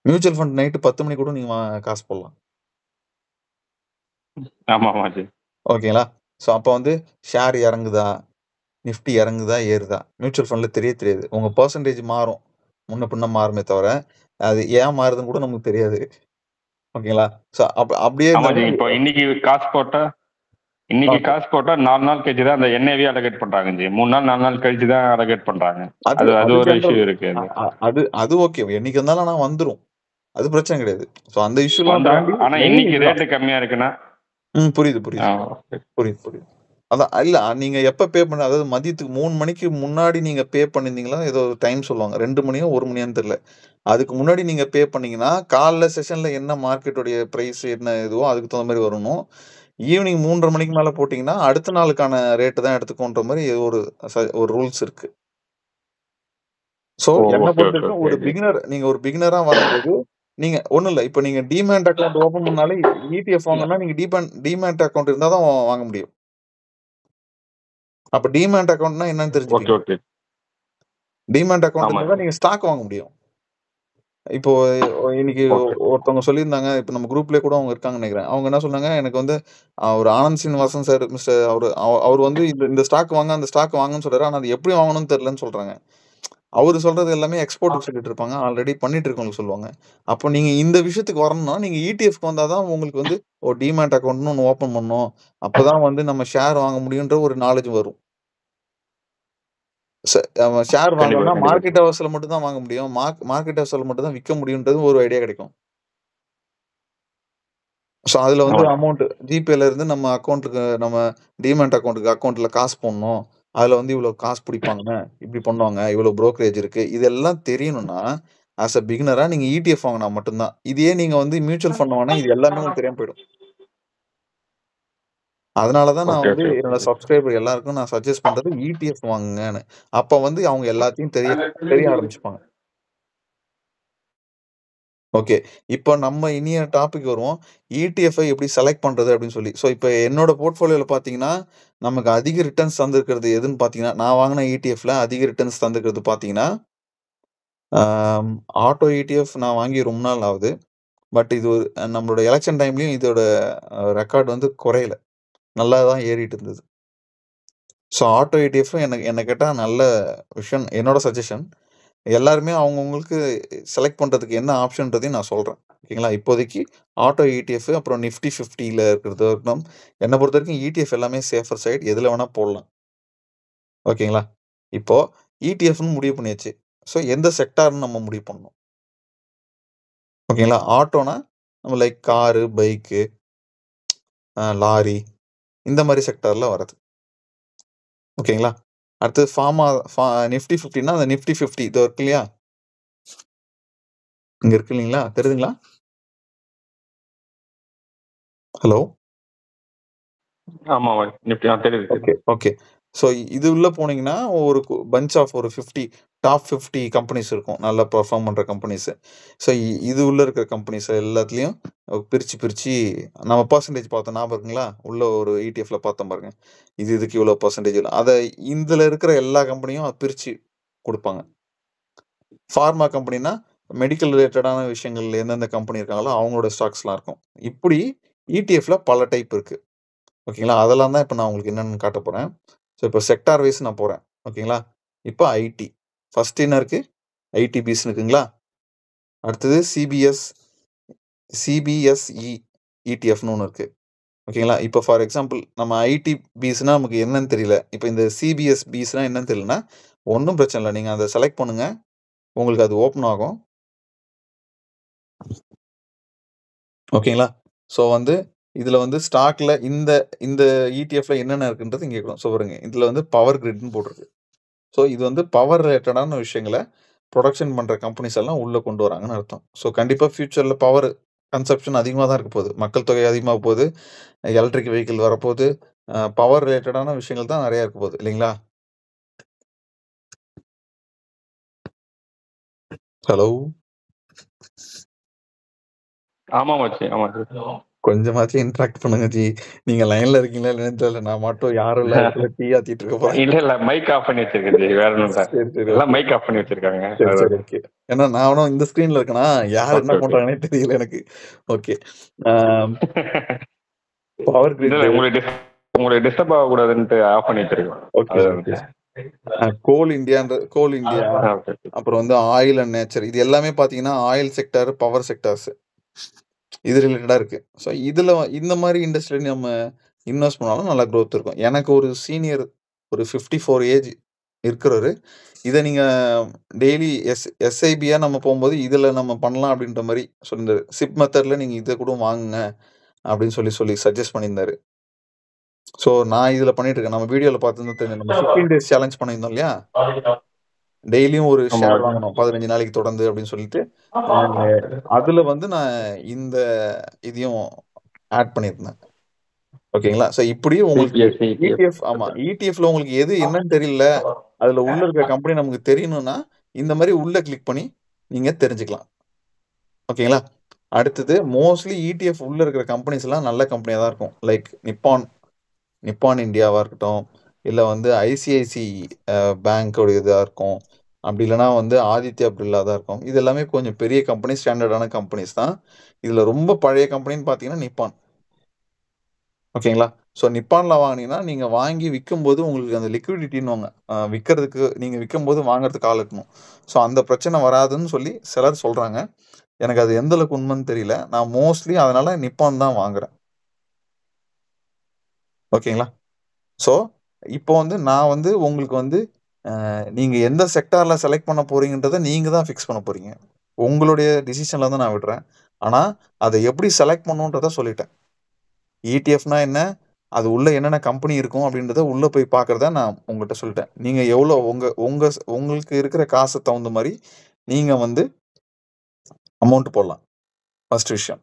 மியூச்சுவல் ஃபண்ட் நைட்டு 10 மணிக்கு கூட நீங்க காசு போடலாம். ஆமாமா ஜி. ஓகேங்களா? ஸோ அப்ப வந்து ஷேர் இறங்குதா? நிஃப்டி இறங்குதா? ஏறுதா? மியூச்சுவல் ஃபண்ட்ல தெரியாது. உங்க பெர்சன்டேஜ் மாறும். முன்ன பின்ன மாறுமே தவிர, அது ஏன் மாறுதுன்னு கூட நமக்கு தெரியாது. ஓகேங்களா? ஸோ அப்படியே ஆமா ஜி. இருந்தாலும் இப்போ இன்னைக்கு காசு போட்டா 4 நாள் கழிச்சு தான் அந்த என்ஏவி அலோகேட் பண்றாங்க ஜி. 3 நாள் 4 நாள் கழிச்சு தான் அலோகேட் பண்றாங்க. அது அது அது ஒரு ஜெனரல். இஷ்யூ இருக்கு அது. அது ஓகே. என்னைக்கு இருந்தாலும் ஆனா வந்துரும். அது பிரச்சனை கிடையாது. ஸோ அந்த இஷ்யூலாம் வந்தா தாண்டி ஆனா மெயின் இன்னைக்கு இதுதான். ரேட்டு கம்மியா இருக்குன்னா புரியுது. okay. புரியுது. அதான் இல்ல நீங்க எப்ப பே பண்ண அதாவது மதியத்துக்கு 3 மணிக்கு முன்னாடி நீங்க பே பண்ணியிருந்தீங்களா? ஏதோ டைம் சொல்லுவாங்க. 2 மணியோ, 1 மணியான்னு தெரியல. அதுக்கு முன்னாடி நீங்க பே பண்ணீங்கன்னா, காலைல செஷன்ல என்ன மார்க்கெட்டுடைய பிரைஸ் என்ன இதுவோ அதுக்கு தகுந்த மாரி வரணும். ஈவினிங் 3:30 மணிக்கு மேல போட்டீங்கன்னா, அடுத்த நாளுக்கான ரேட் தான் எடுத்துக்குன்ற மாரி ஒரு ரூல்ஸ் இருக்கு. ஸோ என்ன ஓகே பொறுத்தவரைக்கும் ஓகே ஒரு ஜி. நீங்க ஒரு பிகினரா வரும்போது, நீங்க ஒண்ணும் இல்ல. இப்ப நீங்க டிமேட் அக்கவுண்ட் ஓப்பன் பண்ணாலே இடிஎஃப் வாங்கணும்னா நீங்க டிமேட் அக்கவுண்ட் இருந்தா தான் வாங்க முடியும். அப்ப டிமேட் அக்கவுண்ட்னா என்னன்னு ஓகே தெரிஞ்சுக்கங்க. ஓகே. டிமேட் அக்கவுண்ட் ஆமா இருந்தா ஜி. தான் நீங்க ஸ்டாக் வாங்க முடியும். இப்போ இன்னைக்கு ஓகே. ஒருத்தவங்க சொல்லியிருந்தாங்க. இப்ப நம்ம குரூப்லயே கூட அவங்க இருக்காங்கன்னு நெனைக்கிறேன். அவங்க என்ன சொன்னாங்க, எனக்கு வந்து ஒரு ஆனந்த் சீனிவாசன் சார் மிஸ்டர் அவரு வந்து இந்த ஸ்டாக் வாங்க, அந்த ஸ்டாக் வாங்கன்னு சொல்றாரு. ஆனா அது எப்படி வாங்கணும்னு தெரியலன்னு சொல்றாங்க. அவரு சொல்றது எல்லாமே எக்ஸ்போர்ட்க்கு சொல்லிட்டு இருப்பாங்க. ஆல்ரெடி பண்ணிட்டு இருக்கவங்களுக்கு சொல்லுவாங்க. அப்போ நீங்க இந்த விஷயத்துக்கு வரணும்னா, நீங்க இடிஎஃப்க்கு வந்தா தான் உங்களுக்கு வந்து டிமேட் அக்கவுண்ட்னு ஒண்ணு ஓப்பன் பண்ணணும். அப்பதான் வந்து நம்ம ஷேர் வாங்க முடியுன்ற ஒரு நாலேட்ஜ் வரும். ஷேர் கண்டிப்பா வாங்கணும்னா கண்டிப்பா ஜி. மார்க்கெட் ஹவர்ஸ்ல மட்டும் தான் வாங்க முடியும். மார்க்கெட் ஹவர்ஸ்ல மட்டும் தான் விக்க முடியும்ன்றது ஒரு ஐடியா கிடைக்கும். ஸோ அதுல வந்து ஆமா. அமௌண்ட் ஜிபேல இருந்து நம்ம அக்கவுண்ட்க்கு நம்ம டிமேட் அக்கவுண்ட்ல காசு போடணும். அதுல வந்து இவ்வளோ காசு பிடிப்பாங்க. இப்படி பண்ணுவாங்க. இவ்வளோ புரோக்கரேஜ் இருக்கு. இதெல்லாம் தெரியணும்னா, ஆஸ் அ பிகினரா நீங்க இடிஎஃப் வாங்குனா மட்டும் தான். இதையே நீங்க வந்து மியூச்சுவல் ஃபண்ட் வாங்குனா இது எல்லாமே உங்களுக்கு தெரியாம போயிடும். அதனால தான் நான் ஓகே வந்து ஓகே என்னோட ஓகே. சப்ஸ்கிரைபர் எல்லாருக்கும் நான் சஜெஸ்ட் பண்றது இடிஎஃப் வாங்குங்கன்னு. அப்ப வந்து அவங்க எல்லாத்தையும் தெரிய ஆரம்பிச்சுப்பாங்க. ஓகே. இப்போ நம்ம இனிய டாபிக் வருவோம். இடிஎஃப்ஐ எப்படி செலக்ட் பண்றது அப்படின்னு சொல்லி. ஸோ இப்ப என்னோட போர்ட்ஃபோலியோல பார்த்தீங்கன்னா, நமக்கு அதிக ரிட்டர்ன்ஸ் தந்திருக்கிறது எதுன்னு பார்த்தீங்கன்னா, நான் வாங்குன இடிஎஃப்ல அதிக ரிட்டர்ன்ஸ் தந்திருக்கிறது பார்த்தீங்கன்னா, ஆம் ஆட்டோ இடிஎஃப் நான் வாங்கி ரொம்ப நாள் ஆகுது. பட் இது ஒரு நம்மளோட எலக்ஷன் டைம்லயும் இதோட ரெக்கார்ட் வந்து குறையல. நல்லா தான் ஏறிட்டு இருந்தது. ஸோ ஆட்டோ இடிஎஃப் என்ன கேட்டா நல்ல விஷயம். என்னோட சஜஷன். எல்லாருமே அவங்கவங்களுக்கு செலக்ட் பண்றதுக்கு என்ன ஆப்ஷன்றதையும் நான் சொல்றேன். ஓகேங்களா? இப்போதைக்கு ஆட்டோ இடிஎஃப் அப்புறம் நிஃப்டி 50ல இருக்கிறது வரைக்கும் என்ன பொறுத்தவரைக்கும் இடிஎஃப் எல்லாமே சேஃபர் சைட். எதுல வேணா போடலாம். ஓகேங்களா? இப்போ இடிஎஃப்ன்னு முடிவு பண்ணியாச்சு. ஸோ எந்த செக்டார்ன்னு நம்ம முடிவு பண்ணணும். ஓகேங்களா? ஆட்டோனா நம்ம லைக் காரு, பைக்கு, லாரி இந்த மாரி செக்டார்ல வர்றது. ஓகேங்களா? அடுத்தது நிஃப்டி 50ன்னா அந்த நிஃப்டி 50 இதோ இருக்கு இல்லையா? இங்க இருக்கு இல்லைங்களா? தெரியுதுங்களா? ஹலோ? ஆமா நிஃப்டி தெரியுது ஓகே, தெரியுது. ஓகே. ஸோ இது உள்ள போனீங்கன்னா, ஒரு பஞ்ச் ஆஃப் ஒரு 50 டாப் 50 கம்பெனிஸ் இருக்கும். நல்லா பெர்ஃபார்ம் பண்ற கம்பெனிஸ். ஸோ இது உள்ள இருக்கிற கம்பெனிஸ் எல்லாத்துலயும் பிரிச்சு நம்ம பெர்சன்டேஜ் பார்த்தோம் ஞாபகம் இருக்குங்களா? உள்ள ஒரு இடிஎஃப்ல பார்த்தோம் பாருங்க. இதுக்கு இவ்வளோ பெர்சன்டேஜ் அத இதுல இருக்கிற எல்லா கம்பெனியும் பிரிச்சு குடுப்பாங்க. ஃபார்மா கம்பெனினா, மெடிக்கல் ரிலேட்டடான விஷயங்கள்ல எந்தெந்த கம்பெனி இருக்காங்களோ, அவங்களோட ஸ்டாக்ஸ்லாம் இருக்கும். இப்படி இடிஎஃப்ல பல டைப் இருக்கு. ஓகேங்களா? அதெல்லாம் தான் இப்ப நான் உங்களுக்கு என்னன்னு காட்டப் போறேன். ஸோ இப்போ செக்டார் வைஸ் நான் போறேன். ஓகேங்களா? இப்போ ஐடி. ஃபர்ஸ்ட் என்ன இருக்கு? ஐடிபிஸ்ன்னு இருக்குங்களா? அடுத்தது சிபிஎஸ்இ இடிஎஃப்ன்னு ஒண்ணு இருக்கு. ஓகேங்களா? இப்போ ஃபார் எக்ஸாம்பிள் நம்ம ஐடிபிஸ்னா நமக்கு என்னன்னு தெரியல. இப்போ இந்த சிபிஎஸ்பிஸ்னா என்னன்னு தெரியலன்னா, ஒண்ணும் பிரச்சனை இல்ல. நீங்க அத செலக்ட் பண்ணுங்க. உங்களுக்கு அது ஓப்பன் ஆகும். ஓகேங்களா? ஸோ வந்து இதுல வந்து ஸ்டாக்ல இந்த இந்த இடிஎஃப்ல என்னென்ன இருக்குன்றது இங்க இருக்கும். ஸோ பாருங்க. இதுல வந்து பவர் கிரிட்ன்னு போட்டிருக்கு. ஸோ இது வந்து பவர் ரிலேட்டடான விஷயங்கள புரொடக்ஷன் பண்ற கம்பெனிஸ் எல்லாம் உள்ள கொண்டு வராங்கன்னு அர்த்தம். ஸோ கண்டிப்பா ஃபியூச்சர்ல பவர் கன்சப்ஷன் அதிகமா தான் இருக்க போகுது. மக்கள் தொகை அதிகமாக போகுது. எலக்ட்ரிக் வெஹிக்கிள் வரப்போகுது. பவர் ரிலேட்டடான விஷயங்கள் தான் நெறைய இருக்க போகுது. இல்லைங்களா? ஹலோ? ஆமா மச்சி. கொஞ்சமாச்சும் இன்டராக்ட் பண்ணுங்க ஜி. நீங்க லைன்ல இருக்கீங்களா இல்லையான்னு தெரியல. நான் மட்டும் யாரும் இல்லாத இடத்துல டீ ஆத்திட்டு இருக்க போறேன். இல்ல மைக் ஆஃப் பண்ணி வச்சிருக்கேன் ஜி, வேற ஒன்றும் சரி சரி எல்லாம் ஓகே மைக் ஆஃப் பண்ணி வச்சிருக்காங்க. சரி சரி ஓகே. ஏன்னா நானும் இந்த ஸ்கிரீன்ல இருக்கேனா, யார் என்ன ஓகே ஓகே. பண்றாங்கன்னே தெரியல எனக்கு. ஓகே. Power grid. இல்ல உங்களை டிஸ்டர்ப் ஆகக்கூடாதுன்ட்டு ஆஃப் பண்ணி வச்சிருக்கேன். Okay okay. கோல் இந்தியா, அப்புறம் வந்து ஆயில் அண்ட் நேச்சர், இது எல்லாமே பாத்தீங்கன்னா ஆயில் செக்டர், பவர் செக்டர்ஸ் இது ரிலேட்டடா இருக்கு. ஸோ இதுல இந்த மாதிரி இண்டஸ்ட்ரியில நம்ம இன்வெஸ்ட் பண்ணாலும் நல்லா growth இருக்கும். எனக்கு ஒரு சீனியர் ஒரு 54 ஏஜ் இருக்கிறவரு, இதை நீங்க டெய்லி எஸ்ஐபியா நம்ம போகும்போது இதுல நம்ம பண்ணலாம் அப்படின்ற மாதிரி சொல்லியிருந்தாரு. சிப் மெத்தட்ல நீங்க இதை கூட வாங்குங்க அப்படின்னு சொல்லி சஜஸ்ட் பண்ணியிருந்தாரு. ஸோ நான் இதுல பண்ணிட்டு இருக்கேன். நம்ம வீடியோல பார்த்து தெரிஞ்சு நம்ம 15 days சேலஞ்ச் பண்ணியிருந்தோம் இல்லையா, டெய்லியும் ஒரு ஷேர் வாங்கணும் 15 நாளைக்கு தொடர்ந்து அப்படின்னு சொல்லிட்டு, அதுல வந்து நான் இந்த இதையும் ஆட் பண்ணியிருந்தேன். ஓகேங்களா. ஸோ இப்படி உங்களுக்கு ETF, ஆமா ETFல உங்களுக்கு எது என்னன்னு தெரியல, அதுல உள்ள இருக்க கம்பெனி நமக்கு தெரியணும்னா இந்த மாதிரி உள்ள கிளிக் பண்ணி நீங்க தெரிஞ்சுக்கலாம். ஓகேங்களா. அடுத்தது மோஸ்ட்லி ETF உள்ள இருக்கிற கம்பெனிஸ் எல்லாம் நல்ல கம்பெனியா தான் இருக்கும். லைக் நிப்பான் இந்தியாவா இருக்கட்டும், இல்ல வந்து ஐசிஐசி பேங்கோட இதா இருக்கும், அப்படி இல்லைன்னா வந்து ஆதித்யா பிர்லா தான் இருக்கும். இது எல்லாமே கொஞ்சம் பெரிய கம்பெனி, ஸ்டாண்டர்டான கம்பெனிஸ் தான். இதுல ரொம்ப பழைய கம்பெனின்னு பாத்தீங்கன்னா நிப்பான். ஓகேங்களா. ஸோ நிப்பான்ல வாங்கினீங்கன்னா நீங்க வாங்கி விற்கும்போது உங்களுக்கு அந்த லிக்விடிட்டின்னு விற்கிறதுக்கு, நீங்க விற்கும்போது வாங்குறதுக்கு ஆள் இருக்கணும். ஸோ அந்த பிரச்சனை வராதுன்னு சொல்லி சிலர் சொல்றாங்க. எனக்கு அது எந்த அளவுக்கு உண்மைன்னு தெரியல. நான் மோஸ்ட்லி அதனால நிப்பான் தான் வாங்குறேன். ஓகேங்களா. ஸோ இப்போ வந்து நான் வந்து உங்களுக்கு வந்து நீங்க எந்த செக்டார்ல செலக்ட் பண்ண போறீங்கன்றதை நீங்க தான் ஃபிக்ஸ் பண்ண போறீங்க. உங்களுடைய டிசிஷன்ல தான் நான் விடுறேன். ஆனா அதை எப்படி செலக்ட் பண்ணணுன்றத சொல்லிட்டேன். ETF என்ன, அது உள்ள என்னென்ன கம்பெனி இருக்கும் அப்படின்றத உள்ள போய் பார்க்கறத நான் உங்ககிட்ட சொல்லிட்டேன். நீங்க எவ்வளோ உங்களுக்கு இருக்கிற காசு தகுந்த மாதிரி நீங்க வந்து அமௌண்ட் போடலாம். ஃபர்ஸ்ட் விஷயம்.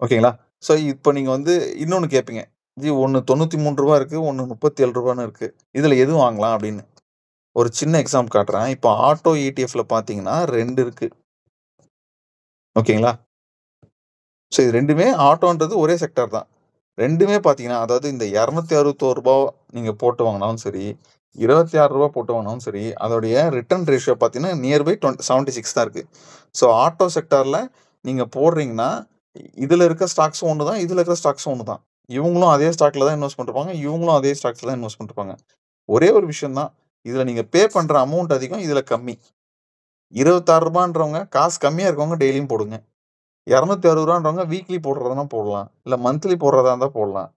ஓகேங்களா. ஸோ இப்போ நீங்க வந்து இன்னொன்று கேட்பீங்க, ஜி ஒன்று ரூ. 93 இருக்கு, ஒன்று ரூ. 37 இருக்கு, இதுல எது வாங்கலாம் அப்படின்னு. ஒரு சின்ன எக்ஸாம்பிள் காட்டுறேன். இப்போ ஆட்டோ ETFல பார்த்தீங்கன்னா 2 இருக்கு. ஓகேங்களா. ஸோ இது ரெண்டுமே ஆட்டோன்றது ஒரே செக்டார் தான். ரெண்டுமே பார்த்தீங்கன்னா, அதாவது இந்த ரூ. 261 நீங்க போட்டு வாங்கினாலும் சரி, ரூ. 26 போட்டு வாங்கினாலும் சரி, அதோடைய ரிட்டர்ன் ரேஷியோ பார்த்தீங்கன்னா நியர்பை 76 தான் இருக்கு. ஸோ ஆட்டோ செக்டார்ல நீங்க போடுறீங்கன்னா, இதுல இருக்க ஸ்டாக்ஸும் ஒன்று தான், இதுல இருக்கிற ஸ்டாக்ஸும் ஒன்று தான். இவங்களும் அதே ஸ்டாக்ல தான் இன்வெஸ்ட் பண்ணிருப்பாங்க, இவங்களும் அதே ஸ்டாக்ஸ்ல தான் இன்வெஸ்ட் பண்ணிருப்பாங்க. ஒரே ஒரு விஷயம் தான், இதுல நீங்க பே பண்ற அமௌண்ட் அதிகம், இதுல கம்மி. ரூ. 26 காசு கம்மியா இருக்கவங்க டெய்லியும் போடுங்க. ரூ. 260 வீக்லி போடுறதுனா போடலாம், இல்ல மந்த்லி போடுறதா இருந்தா போடலாம்.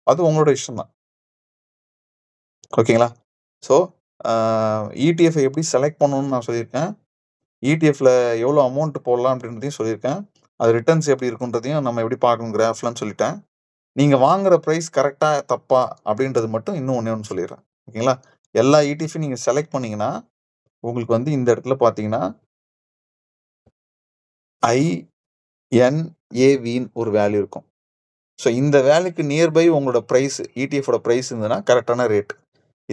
அது உங்களோட இஷ்டம் தான். ஓகேங்களா. ஸோ ETF எப்படி செலக்ட் பண்ணணும்னு நான் சொல்லியிருக்கேன். ETFல எவ்வளோ அமௌண்ட் போடலாம் அப்படின்றதையும் சொல்லியிருக்கேன். அது ரிட்டர்ன்ஸ் எப்படி இருக்குன்றதையும் நம்ம எப்படி பார்க்கணும் கிராஃப்லன்னு சொல்லிட்டேன். நீங்க வாங்குற ப்ரைஸ் கரெக்டா தப்பா அப்படின்றது மட்டும் இன்னும் ஒண்ணு சொல்லிடுறேன். ஓகேங்களா. எல்லா ETFையும் நீங்க செலக்ட் பண்ணீங்கன்னா உங்களுக்கு வந்து இந்த இடத்துல பார்த்தீங்கன்னா INAVன்னு ஒரு வேல்யூ இருக்கும். ஸோ இந்த வேல்யூக்கு நியர்பை உங்களோட பிரைஸ், ETFோட பிரைஸ் இருந்ததுன்னா கரெக்டான ரேட்.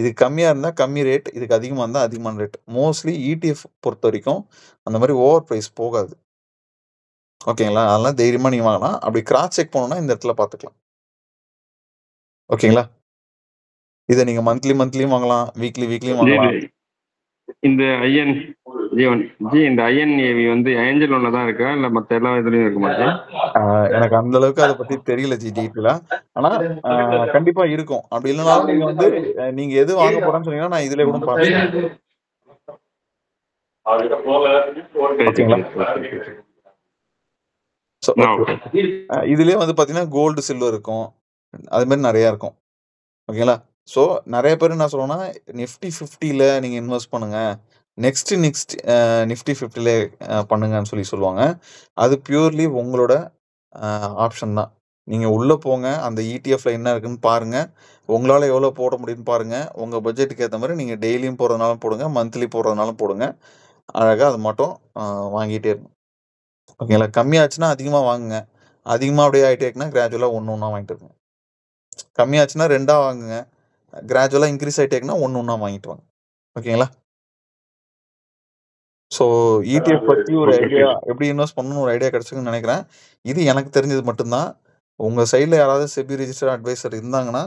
இது கம்மியா இருந்தா கம்மி ரேட், இதுக்கு அதிகமா இருந்தா அதிகமான ரேட். மோஸ்ட்லி ETF பொறுத்த வரைக்கும் அந்த மாதிரி ஓவர் பிரைஸ் போகாது. ஓகேங்களா. அதெல்லாம் தைரியமா நீங்க வாங்கலாம். அப்படி கிராஸ் செக் பண்ணணும்னா இந்த இடத்துல பார்த்துக்கலாம். ஓகேங்களா. இதை நீங்க மந்த்லியும் வாங்கலாம், வீக்லியும் வாங்கலாம். இந்த இந்த INAV வந்து ஏஞ்சல் ஒன்ல தான் இருக்கா, இல்ல மத்த எல்லா இதுலயும் இருக்க மாட்டேன்? எனக்கு அந்த அளவுக்கு அதை பத்தி தெரியல ஜி டீட்டெயிலா. ஆனா கண்டிப்பா இருக்கும். அப்படி இல்லைனாலும் நீங்க வந்து நீங்க எது வாங்க போறேன்னு சொன்னீங்கன்னா நான் இதுல கூட பார்த்துக்கிறேன். இதுலயே வந்து பாத்தீங்கன்னா கோல்டு, சில்வர் இருக்கும், அது மாதிரி நிறைய இருக்கும். ஓகேங்களா. ஸோ நிறைய பேர் என்ன சொல்லுவோம்னா Nifty 50ல நீங்க இன்வெஸ்ட் பண்ணுங்க, நெக்ஸ்ட் Nifty 50ல பண்ணுங்கன்னு சொல்லுவாங்க. அது பியூர்லி உங்களோட ஆப்ஷன் தான். நீங்க உள்ள போங்க, அந்த ETFல என்ன இருக்குன்னு பாருங்க, உங்களால எவ்வளவு போட முடியும்னு பாருங்க, உங்க பட்ஜெட்டுக்கு ஏற்ற மாதிரி நீங்க டெய்லியும் போடுறதுனாலும் போடுங்க, மந்த்லி போடுறதுனாலும் போடுங்க. அழகா அது மட்டும் வாங்கிட்டே இருக்கும். ஓகேங்களா. கம்மியாச்சுன்னா அதிகமா வாங்குங்க, அதிகமா அப்படியே ஆகிட்டே இருக்குன்னா கிராஜுவலா ஒன்று வாங்கிட்டு இருங்க. கம்மியாச்சுன்னா 2 வாங்குங்க, கிராஜுவலா இன்க்ரீஸ் ஆகிட்டே இருக்குன்னா ஒன்று வாங்கிட்டு வாங்க. ஓகேங்களா. ஸோ ETF பத்தி ஒரு ஐடியா, எப்படி இன்வெஸ்ட் பண்ணணும்னு ஒரு ஐடியா கிடைச்சிருக்குன்னு நினைக்கிறேன். இது எனக்கு தெரிஞ்சது மட்டும்தான். உங்க சைடுல யாராவது செபி ரிஜிஸ்டர்ட் அட்வைசர் இருந்தாங்கன்னா,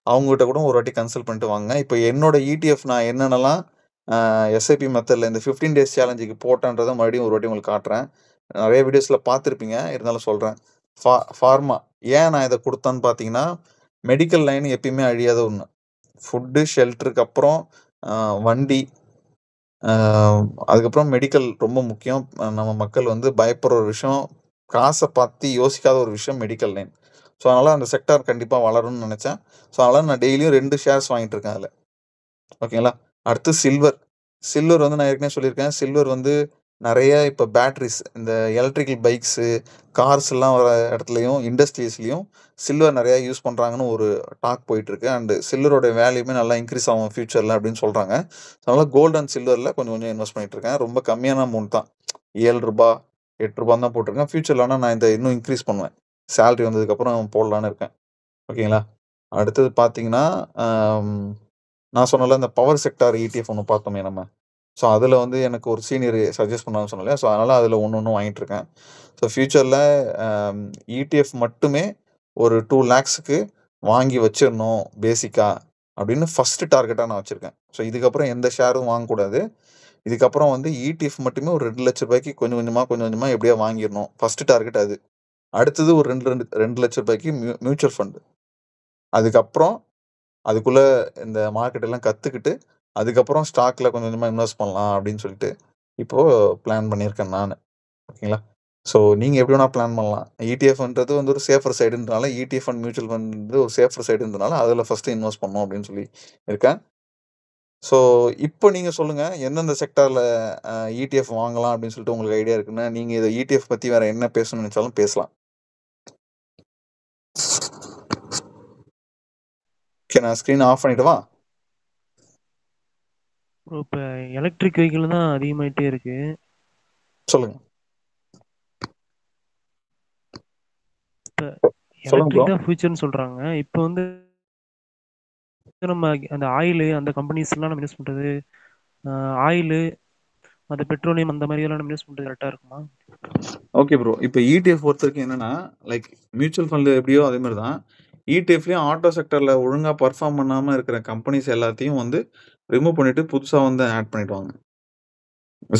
அவங்ககிட்ட கூட ஒரு வாட்டி கன்சல்ட் பண்ணிட்டு வாங்க. இப்ப என்னோட இடிஎஃப் நான் என்னென்னலாம் எஸ்ஐபி மெத்தட்ல இந்த 15 டேஸ் சேலஞ்சுக்கு போட்டேன்றத மறுபடியும் ஒரு வாட்டி உங்களுக்கு காட்டுறேன். நெறைய வீடியோஸ்ல பார்த்துருப்பீங்க. இருந்தாலும் சொல்றேன். ஃபார்மா ஏன் நான் இத குடுத்தேன்னு பார்த்தீங்கன்னா, மெடிக்கல் லைன் எப்பயுமே அழியாத ஒண்ணு. ஃபுட்டு, ஷெல்டருக்கு அப்புறம் வண்டி, அதுக்கப்புறம் மெடிக்கல் ரொம்ப முக்கியம். நம்ம மக்கள் வந்து பயப்படுற ஒரு விஷயம், காச பத்தி யோசிக்காத ஒரு விஷயம் மெடிக்கல் லைன். ஸோ, அதனால அந்த செக்டார் கண்டிப்பா வளரும்னு நெனச்சேன். ஸோ, அதனால நான் டெய்லியும் 2 ஷேர்ஸ் வாங்கிட்டு இருக்கேன் அதுல. ஓகேங்களா? அடுத்து சில்வர். சில்வர் வந்து நான் ஏற்கனவே சொல்லியிருக்கேன். சில்வர் வந்து நெறைய இப்ப பேட்டரீஸ் இந்த எலக்ட்ரிக்கல் பைக்ஸு, கார்ஸ்லாம் வர இடத்துலயும், இண்டஸ்ட்ரீஸ்லயும் சில்வர் நெறைய யூஸ் பண்றாங்கன்னு ஒரு டாக் போயிட்டுருக்கு. அண்ட் சில்வரோட வேல்யூமே நல்லா இன்க்ரீஸ் ஆகும் ஃபியூச்சர்ல அப்படின்னு சொல்றாங்க. அதனால கோல்ட் அண்ட் சில்வர்ல கொஞ்சம் கொஞ்சம் இன்வெஸ்ட் பண்ணிட்டு இருக்கேன். ரொம்ப கம்மியான அமௌண்ட் தான். ரூ. 7 ரூ. 8 தான் போட்டிருக்கேன். ஃபியூச்சர்ல ஆனா நான் இத இன்னும் இன்க்ரீஸ் பண்ணுவேன். சேலரி வந்ததுக்கப்புறம் போடலான்னு இருக்கேன். ஓகேங்களா? அடுத்தது பார்த்தீங்கன்னா, அம் நான் சொன்னேன்ல இந்த பவர் செக்டார் இடிஎஃப் ஒண்ணு பார்த்தோமே நம்ம. ஸோ, அதுல வந்து எனக்கு ஒரு சீனியர் சஜெஸ்ட் பண்ணாங்கன்னு சொன்னேன் இல்லையா? ஸோ, அதனால அதுல ஒண்ணு வாங்கிட்டு இருக்கேன். ஸோ, ஃபியூச்சர்ல அம் இடிஎஃப் மட்டுமே ஒரு 2 லேக்ஸ்க்கு வாங்கி வச்சிரணும் பேசிக்கா அப்படின்னு ஃபர்ஸ்ட் டார்கெட்டா நான் வச்சிருக்கேன். ஸோ, இதுக்கப்புறம் எந்த ஷேரும் வாங்கக்கூடாது. இதுக்கப்புறம் வந்து இடிஎஃப் மட்டுமே ஒரு ரூ. 2,00,000 கொஞ்சம் கொஞ்சமா, கொஞ்சம் கொஞ்சமா எப்படியோ வாங்கிரணும். ஃபர்ஸ்ட் டார்கெட் அது. அடுத்தது ஒரு 2,00,000 மியூச்சுவல் ஃபண்ட். அதுக்கப்புறம் அதுக்குள்ள இந்த மார்க்கெட் எல்லாம் கத்துக்கிட்டு, அதுக்கப்புறம் ஸ்டாக்ல கொஞ்சம் கொஞ்சமா இன்வெஸ்ட் பண்ணலாம் அப்படின்னு சொல்லிட்டு, இப்போ பிளான் பண்ணியிருக்கேன் நானு. ஓகேங்களா? ஸோ நீங்க எப்படி வேணா பிளான் பண்ணலாம். இடிஎஃப்ன்றது வந்து ஒரு சேஃபர் சைடுன்றனால, இடிஎஃப் அண்ட் மியூச்சுவல் ஃபண்ட் வந்து ஒரு சேஃபர் சைடுன்றனால, அதுல ஃபர்ஸ்ட் இன்வெஸ்ட் பண்ணணும் அப்படின்னு சொல்லி இருக்கேன். ஸோ இப்போ நீங்க சொல்லுங்க, எந்தெந்த செக்டார்ல இடிஎஃப் வாங்கலாம் அப்படின்னு சொல்லிட்டு உங்களுக்கு ஐடியா இருக்குன்னா, நீங்க இத இடிஎஃப் பத்தி வேற என்ன பேசணும்னு நெனச்சாலும் பேசலாம். ஓகே, நான் ஸ்க்ரீன் ஆஃப் பண்ணிடவா? ப்ரோ இப்போ எலக்ட்ரிக் வெஹிக்கிள் தான் அதிகமாயிட்டே இருக்கு. சொல்லுங்க. இப்போ சொல்லுங்க ப்ரோ. எலக்ட்ரிக் தான் ஃபியூச்சர்னு சொல்றாங்க. இப்போ வந்து நம்ம அந்த ஆயில் அந்த கம்பெனிஸ்லாம் நம்ம இன்வெஸ்ட் பண்றது, ஆயில் அந்த பெட்ரோலியம் அந்த மாதிரி எல்லாம் நம்ம இன்வெஸ்ட் பண்றது கரெக்டா இருக்குமா? Okay bro. இப்ப இடிஎஃப் பொறுத்தவரைக்கும் என்னன்னா, லைக் மியூச்சுவல் ஃபண்ட் எப்படியோ அதே மாரி தான். இடிஎஃப்லயும் ஆட்டோ செக்டார்ல ஒழுங்கா பெர்ஃபார்ம் பண்ணாம இருக்கிற கம்பெனிஸ் எல்லாத்தையும் வந்து ரிமூவ் பண்ணிட்டு புதுசா வந்து ஆட் பண்ணிடுவாங்க.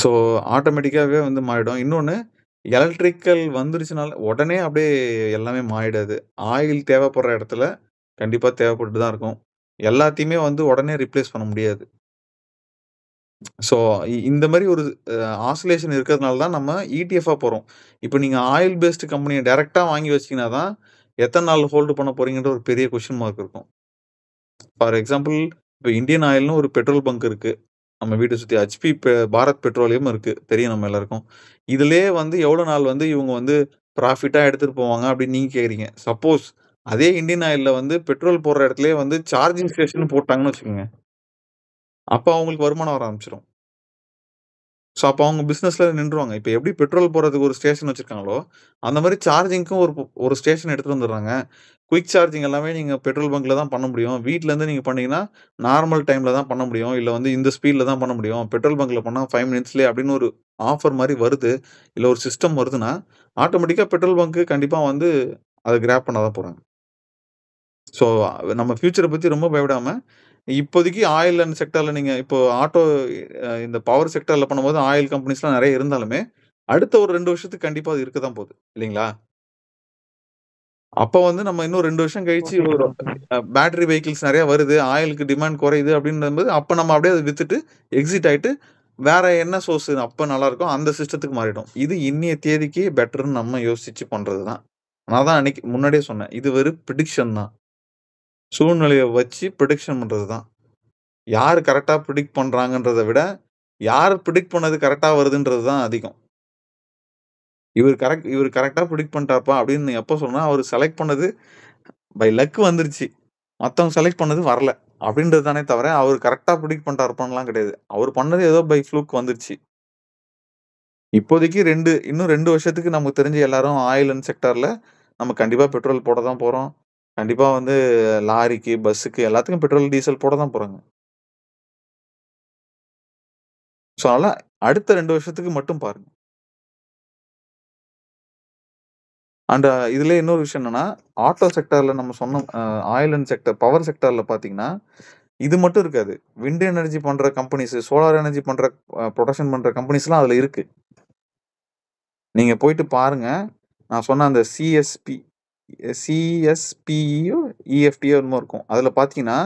ஸோ ஆட்டோமேட்டிக்காவே வந்து மாறிடும். இன்னொன்னு எலக்ட்ரிக்கல் வந்துருச்சுனால உடனே அப்படியே எல்லாமே மாறிடாது. ஆயில் தேவைப்படுற இடத்துல கண்டிப்பா தேவைப்பட்டுட்டு தான் இருக்கும். எல்லாத்தையுமே வந்து உடனே ரிப்ளேஸ் பண்ண முடியாது. ஸோ இந்த மாரி ஒரு ஆசிலேஷன் இருக்கிறதுனால தான் நம்ம இடிஎஃப்பா போறோம். இப்ப நீங்க ஆயில் பேஸ்டு கம்பெனிய டைரக்ட்டா வாங்கி வச்சீங்கன்னா தான், எத்தன நாள் ஹோல்டு பண்ண போறீங்கன்ற ஒரு பெரிய கொஸ்டின் மார்க் இருக்கும். ஃபார் எக்ஸாம்பிள் இப்ப இந்தியன் ஆயில்னு ஒரு பெட்ரோல் பங்க் இருக்கு. நம்ம வீட்ட சுத்தி ஹெச்பி பாரத் பெட்ரோலியம் இருக்கு. தெரியும் நம்ம எல்லாருக்கும். இதிலயே வந்து எவ்வளோ நாள் வந்து இவங்க வந்து ப்ராஃபிட்டா எடுத்துட்டு போவாங்க அப்படின்னு நீங்க கேட்கிறீங்க. சப்போஸ் அதே இந்தியன் ஆயில்ல வந்து பெட்ரோல் போடுற இடத்திலேயே வந்து சார்ஜிங் ஸ்டேஷன் போட்டாங்கன்னு வச்சுக்கோங்க. அப்ப அவங்களுக்கு வருமானம் வர ஆரம்பிச்சுரும். ஸோ, அப்ப அவங்க பிசினஸ்ல நின்றுவாங்க. இப்ப எப்படி பெட்ரோல் போடுறதுக்கு ஒரு ஸ்டேஷன் வச்சிருக்காங்களோ, அந்த மாரி சார்ஜிங்க்கும் ஒரு ஸ்டேஷன் எடுத்துட்டு வந்துடுறாங்க. குயிக் சார்ஜிங் எல்லாமே நீங்க பெட்ரோல் பங்க்ல தான் பண்ண முடியும். வீட்லருந்து நீங்க பண்ணீங்கன்னா, நார்மல் டைம்ல தான் பண்ண முடியும். இல்ல வந்து இந்த ஸ்பீட்ல தான் பண்ண முடியும். பெட்ரோல் பங்க்ல பண்ணா 5 மினிட்ஸ்லயே அப்படின்னு ஒரு ஆஃபர் மாரி வருது. இல்ல ஒரு சிஸ்டம் வருதுன்னா, ஆட்டோமேட்டிக்கா பெட்ரோல் பங்க் கண்டிப்பா வந்து அத கிராப் பண்ண தான் போறாங்க. ஸோ, நம்ம ஃபியூச்சர பத்தி ரொம்ப பயப்படாம, இப்போதைக்கு ஆயில் அண்ட் செக்டார்ல நீங்க இப்போ ஆட்டோ இந்த பவர் செக்டார்ல பண்ணும்போது ஆயில் கம்பெனிஸ்லாம் நெறைய இருந்தாலுமே, அடுத்த ஒரு 2 வருஷத்துக்கு கண்டிப்பா அது இருக்க தான் போகுது. இல்லைங்களா? அப்ப வந்து நம்ம இன்னும் 2 வருஷம் கழிச்சு ஓகே ஒரு ப்ரோ. ஓகே. பேட்டரி வெஹிக்கிள்ஸ் நெறைய வருது. ஆயிலுக்கு டிமாண்ட் குறையுது அப்படின்னும்போது, அப்ப நம்ம அப்படியே அத வித்துட்டு, எக்ஸிட் ஆயிட்டு, வேற என்ன சோர்ஸ் அப்ப நல்லாருக்கோ அந்த சிஸ்டத்துக்கு மாறிடும். இது இன்னைய தேதிக்கு பெட்டர்ன்னு நம்ம யோசிச்சு பண்றது தான். நான் தான் அன்னைக்கு முன்னாடியே சொன்னேன். இது வெறும் பிரிடிக்ஷன் தான். சூழ்நிலைய வச்சு பிரிடிக்ஷன் பண்றது தான். யாரு கரெக்ட்டா பிரிடிக்ட் பண்றாங்கன்றத விட, யார் பிரிடிக்ட் பண்ணது கரெக்ட்டா வருதுன்றது தான் அதிகம். இவரு கரெக்ட்டா பிரிடிக்ட் பண்ணிட்டார்ப்பா அப்படின்னு எப்ப சொன்னா, அவரு செலக்ட் பண்ணது பை லக் வந்துருச்சு. மத்தவங்க செலக்ட் பண்ணது வரல. அப்படின்றது தானே தவிர, அவரு கரெக்ட்டா பிரிடிக்ட் பண்ணிட்டாருப்பான்லாம் கிடையாது. அவரு பண்ணது ஏதோ பை ஃப்ளூக் வந்துருச்சு. இப்போதைக்கு இன்னும் 2 வருஷத்துக்கு நமக்கு தெரிஞ்சு எல்லாரும் ஆயில் அண்ட் செக்டார்ல நம்ம கண்டிப்பா பெட்ரோல் போட தான் போறோம். கண்டிப்பா வந்து லாரிக்கு, பஸ்ஸுக்கு எல்லாத்துக்கும் பெட்ரோல், டீசல் போட தான் போறாங்க. ஸோ, அதனால அடுத்த 2 வருஷத்துக்கு மட்டும் பாருங்க. அண்ட் இதுல இன்னொரு விஷயம் என்னன்னா, ஆட்டோ செக்டார்ல நம்ம சொன்னோம் ஆயில் அண்ட் செக்டர், பவர் செக்டார்ல பார்த்தீங்கன்னா, இது மட்டும் இருக்காது. விண்ட் எனர்ஜி பண்ற கம்பெனிஸ், சோலார் எனர்ஜி பண்ற புரொடக்ஷன் பண்ற கம்பெனிஸ்லாம் அதுல இருக்கு. நீங்க போயிட்டு பாருங்க. நான் சொன்ன அந்த சிஎஸ்பிஇயோ, இஎஃப்டியோ என்னமோ இருக்கும். அதுல பார்த்தீங்கன்னா,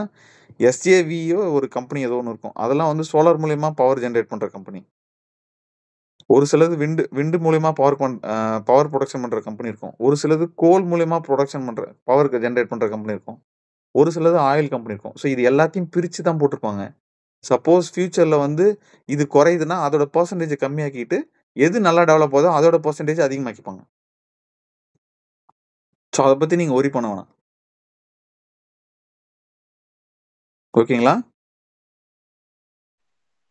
எஸ்ஜேவியோ ஒரு கம்பெனி ஏதோ ஒண்ணு இருக்கும். அதெல்லாம் வந்து சோலார் மூலியமா பவர் ஜெனரேட் பண்ற கம்பெனி. ஒரு சிலது விண்ட் மூலியமா பவர் புரொடக்ஷன் பண்ற கம்பெனி இருக்கும். ஒரு சிலது கோல் மூலியமா பவர் ஜெனரேட் பண்ற கம்பெனி இருக்கும். ஒரு சிலது ஆயில் கம்பெனி இருக்கும். ஸோ இது எல்லாத்தையும் பிரிச்சு தான் போட்டிருப்பாங்க. சப்போஸ் ஃபியூச்சர்ல வந்து இது குறையுதுன்னா, அதோட பெர்சன்டேஜ் கம்மியாக்கிட்டு, எது நல்லா டெவலப் ஆகுதோ அதோட பெர்சன்டேஜ் அதிகமாக்கிப்பாங்க. ஸோ அத பத்தி நீங்க வொரி பண்ண வேணாம். ஓகேங்களா?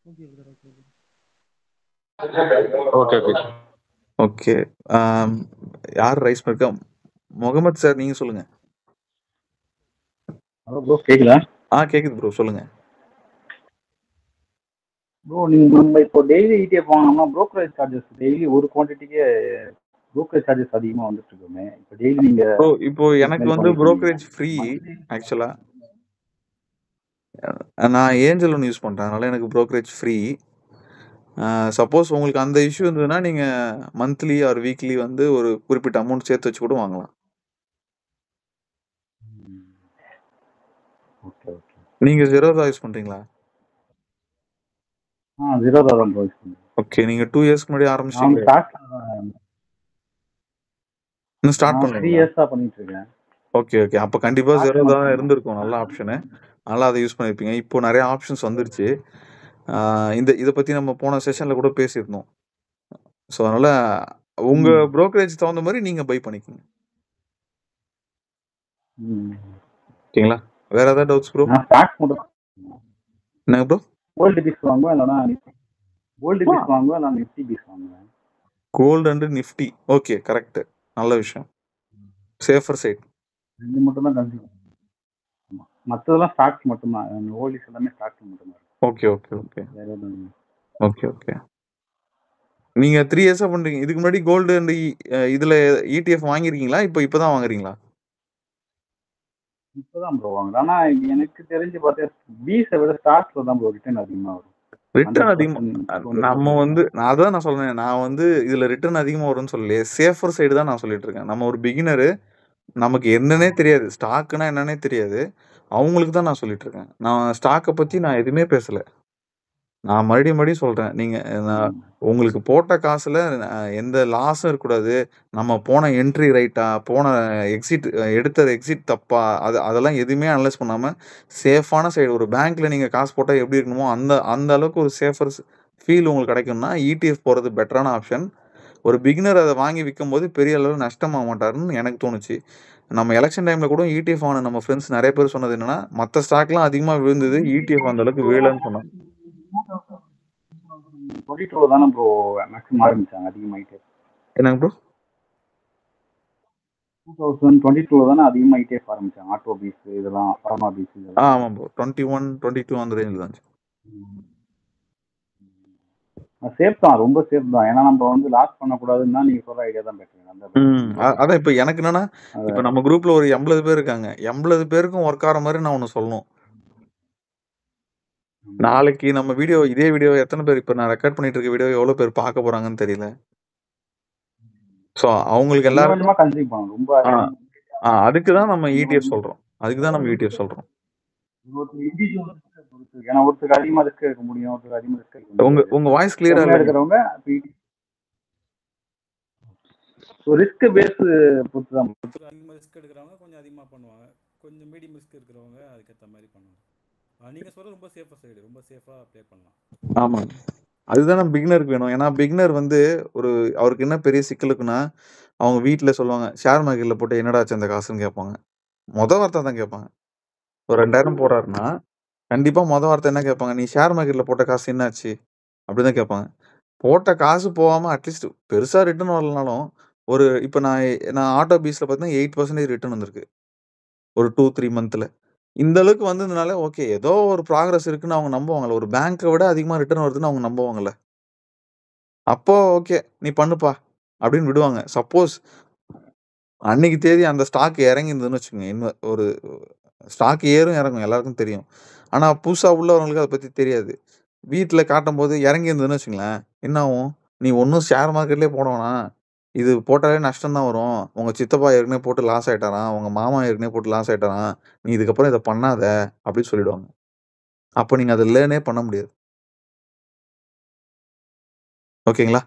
Okay brother, okay brother. Okay okay. Okay. யார் ரைஸ் பண்ணிருக்கா? முகமது சார் நீங்க சொல்லுங்க. ஹலோ ப்ரோ, கேக்குதா? கேக்குது ப்ரோ, சொல்லுங்க. ப்ரோ நம்ம இப்போ டெய்லி ETF வாங்கினோம்னா brokerage சார்ஜஸ் டெய்லி ஒரு குவான்டிட்டிக்கே brokerage சார்ஜஸ் அதிகமா வந்துட்டு இருக்குமே. இப்போ டெய்லி நீங்க ப்ரோ இப்போ எனக்கு வந்து brokerage ஃப்ரீ ஆக்சுவலா. நான் ஏஞ்சல் ஒன்று யூஸ் பண்றேன். அதனால எனக்கு brokerage ஃப்ரீ. சப்போஸ் உங்களுக்கு அந்த இஷ்யூ இருந்ததுன்னா நீங்க மந்த்லி ஆர் வீக்லி வந்து ஒரு குறிப்பிட்ட அமௌண்ட் சேர்த்து வச்சு கூட வாங்கலாம். Okay okay. நீங்க ஜெரோதா யூஸ் பண்றீங்களா? ஜீரோதா தான் ப்ரோ யூஸ் பண்ணுறேன். ஓகே. நீங்க 2 இயர்ஸ்க்கு முன்னாடி நான் ஆரம்பிச்சிட்டீங்க. இன்னும் ஸ்டார்ட் 3 பண்ணலீங்களா? இயர்ஸா பண்ணிட்டு இருக்கேன். Okay okay. அப்ப கண்டிப்பா ஜெரோதா தான் இருந்திருக்கும் நல்ல ஆப்ஷனு. நல்லா அதை யூஸ் பண்ணிருப்பீங்க. இப்போ நிறைய ஆப்ஷன்ஸ் வந்துருச்சு. இதை பத்தி நம்ம போன செஷன்ல கூட பேசியிருந்தோம். ஸோ அதனால உங்க brokerage தகுந்த மாதிரி நீங்க பை பண்ணிக்கோங்க. ஓகேங்களா? வேற ஏதாவது டவுட்ஸ் ப்ரோ? நான் ஸ்டாக்ஸ் மட்டும் என்னங்க ப்ரோ? கோல்டு பீஸ் வாங்குவேன், இல்லைனா கோல்டு பீஸ் வாங்குவேன், நான் நிஃப்டி பீஸ் வாங்குவேன். Gold and Nifty. Okay, correct. நல்ல விஷயம். Safer side. ரெண்டு மட்டும் தான் கன்சியூம். மற்றதெல்லாம் ஸ்டாக்ஸ் மட்டும்தான். ஓல்டிஸ் எல்லாமே ஸ்டாக்ஸ் மட்டும்தான். ஓகே ஓகே ஓகே வேற எதுவும் ஓகே ஓகே. நீங்க 3 இயர்ஸா பண்றீங்க. இதுக்கு முன்னாடி கோல்டு அண்ட் இதுல ETF வாங்கிருக்கீங்களா? இப்பதான் வாங்குறீங்களா? இப்பதான் ப்ரோ வாங்குறேன். ஆனா எனக்கு தெரிஞ்சு பார்த்தா பீஸை விட ஸ்டாக்ஸ்ல தான் ப்ரோ ரிட்டர்ன் அதிகமா வரும். ரிட்டர்ன் அதிகமா நம்ம வந்து அதான் நான் சொல்றேன். நான் வந்து இதுல ரிட்டர்ன் அதிகமா வரும்னு சொல்லலையே. சேஃபர் சைடு தான் நான் சொல்லிட்டு இருக்கேன். நம்ம ஒரு பிகினரு, நமக்கு என்னன்னே தெரியாது. ஸ்டாக்னா என்னன்னே தெரியாது. அவங்களுக்கு தான் நான் சொல்லிட்டு இருக்கேன். நான் ஸ்டாக்கை பத்தி நான் எதுவுமே பேசல. நான் மறுபடியும் சொல்றேன். நீங்க உங்களுக்கு போட்ட காசுல எந்த லாஸும் இருக்கக்கூடாது. நம்ம போன என்ட்ரி ரைட்டா, போன எடுத்த எக்ஸிட் தப்பா, அதெல்லாம் எதுவுமே அனலைஸ் பண்ணாம சேஃபான சைடு, ஒரு பேங்க்ல நீங்க காசு போட்டா எப்படி இருக்கணுமோ அந்த அளவுக்கு ஒரு சேஃபர் ஃபீல் உங்களுக்கு கிடைக்கும்னா ETF போறது பெட்டரான ஆப்ஷன். ஒரு பிகினர் அதை வாங்கி விற்கும்போது பெரிய அளவில் நஷ்டமாக மாட்டாருன்னு எனக்கு தோணுச்சு. நம்ம எலெக்ஷன் டைம்ல கூட ETF ஆன நம்ம ஃப்ரெண்ட்ஸ் நிறைய பேர் சொன்னது என்னன்னா, மற்ற ஸ்டாக்லாம் அதிகமாக விழுந்தது, ETF அந்த அளவுக்கு விழலன்னு சொன்னாங்க. 22 தானே ப்ரோ மேக்ஸிமம் ஆரம்பிச்சாங்க அதிகமாயிட்டே. என்னங்க ப்ரோ? 2022 தானே அதிகமாக ETF ஆரம்பிச்சாங்க. ஆட்டோ பீஸ் இதெல்லாம், ஃபார்மா பீஸ் இதெல்லாம். ஆமாம் ப்ரோ. 21, 22 அந்த ரேஞ்சில் தான். சேஃப் தான், ரொம்ப சேஃப் தான். ஏன்னா நம்ம வந்து லாஸ் பண்ணக்கூடாதுன்னா நீங்க சொல்ற ஐடியா தான் பெட்டர். அதான் இப்போ எனக்கு என்னன்னா, இப்போ நம்ம குரூப்ல ஒரு 80 பேர் இருக்காங்க. 80 பேருக்கும் ஒர்க் ஆகிற மாதிரி நான் ஒன்று சொல்லணும். நாளைக்கு நம்ம இதே வீடியோ எத்தனை பேர், இப்போ நான் ரெக்கார்ட் பண்ணிட்டு இருக்க வீடியோ எவ்வளவு பேர் பார்க்க போறாங்கன்னு தெரியல. ஸோ அவங்களுக்கு எல்லாரும் கன்சியூம் பண்ணணும். ரொம்ப அதுக்கு தான் நம்ம ETF சொல்றோம். ஏன்னா ஒருத்தருக்கு அதிகமா ரிஸ்க் எடுக்க முடியும், ஒருத்தருக்கு அதிகமா ரிஸ்க் எடுக்க முடியும். உங்க வாய்ஸ் கிளியரா இருக்கிறவங்க ரிஸ்க் பேஸ் பொறுத்து தான். அதிகமாக ரிஸ்க் எடுக்கிறவங்க கொஞ்சம் அதிகமாக பண்ணுவாங்க, கொஞ்சம் மீடியம் ரிஸ்க் இருக்கிறவங்க அதுக்கேற்ற மாதிரி பண்ணுவாங்க. நீங்கள் சொல்கிறது ரொம்ப சேஃபாக சைடு, ரொம்ப சேஃபாக ப்ளே பண்ணலாம். ஆமாம், அதுதான் நம்ம பிகினருக்கு வேணும். ஏன்னா பிகினர் வந்து அவருக்கு என்ன பெரிய சிக்கல் இருக்குன்னா, அவங்க வீட்டில் சொல்லுவாங்க, ஷேர் மார்க்கெட்டில் போட்டு என்னடா ஆச்சு அந்த காசுன்னு கேட்பாங்க. வார்த்தை தான் கேட்பாங்க. ஒரு 2000 போடுறாருன்னா கண்டிப்பாக வார்த்தை என்ன கேட்பாங்க, நீ ஷேர் மார்க்கெட்டில் போட்ட காசு என்னாச்சு அப்படின்னு தான் கேட்பாங்க. போட்ட காசு போகாமல் அட்லீஸ்ட் பெருசாக ரிட்டர்ன் வரலனாலும் இப்போ நான் ஆட்டோ பீஸில் பார்த்தீங்கன்னா 8% ரிட்டர்ன் வந்திருக்கு ஒரு 2-3 மந்த்தில். இந்த அளவுக்கு வந்ததுனால ஓகே, ஏதோ ஒரு ப்ராக்ரஸ் இருக்குன்னு அவங்க நம்புவாங்கல்ல. ஒரு பேங்க்கை விட அதிகமாக ரிட்டர்ன் வருதுன்னு அவங்க நம்புவாங்கல்ல. அப்போ ஓகே, நீ பண்ணுப்பா அப்படின்னு விடுவாங்க. சப்போஸ் அன்னைக்கு தேதி அந்த ஸ்டாக் இறங்கியிருந்ததுன்னு வச்சுக்கோங்க. இன்னும் ஒரு ஸ்டாக் ஏறும் இறங்கும் எல்லாருக்கும் தெரியும். ஆனா புதுசா உள்ளவங்களுக்கு அத பத்தி தெரியாது. வீட்ல காட்டும்போது இறங்கியிருந்ததுன்னு வச்சுக்கங்களேன், என்ன ஆகும்? "நீ ஒண்ணும் ஷேர் மார்க்கெட்லயே போட வேணாம். இது போட்டாலே நஷ்டம் தான் வரும். உங்க சித்தப்பா ஏற்கனவே போட்டு லாஸ் ஆயிட்டாராம். உங்க மாமா ஏற்கனவே போட்டு லாஸ் ஆயிட்டாராம். நீ இதுக்கப்புறம் இத பண்ணாத" அப்படின்னு சொல்லிடுவாங்க. அப்ப நீங்க அத லேர்னே பண்ண முடியாது. ஓகேங்களா?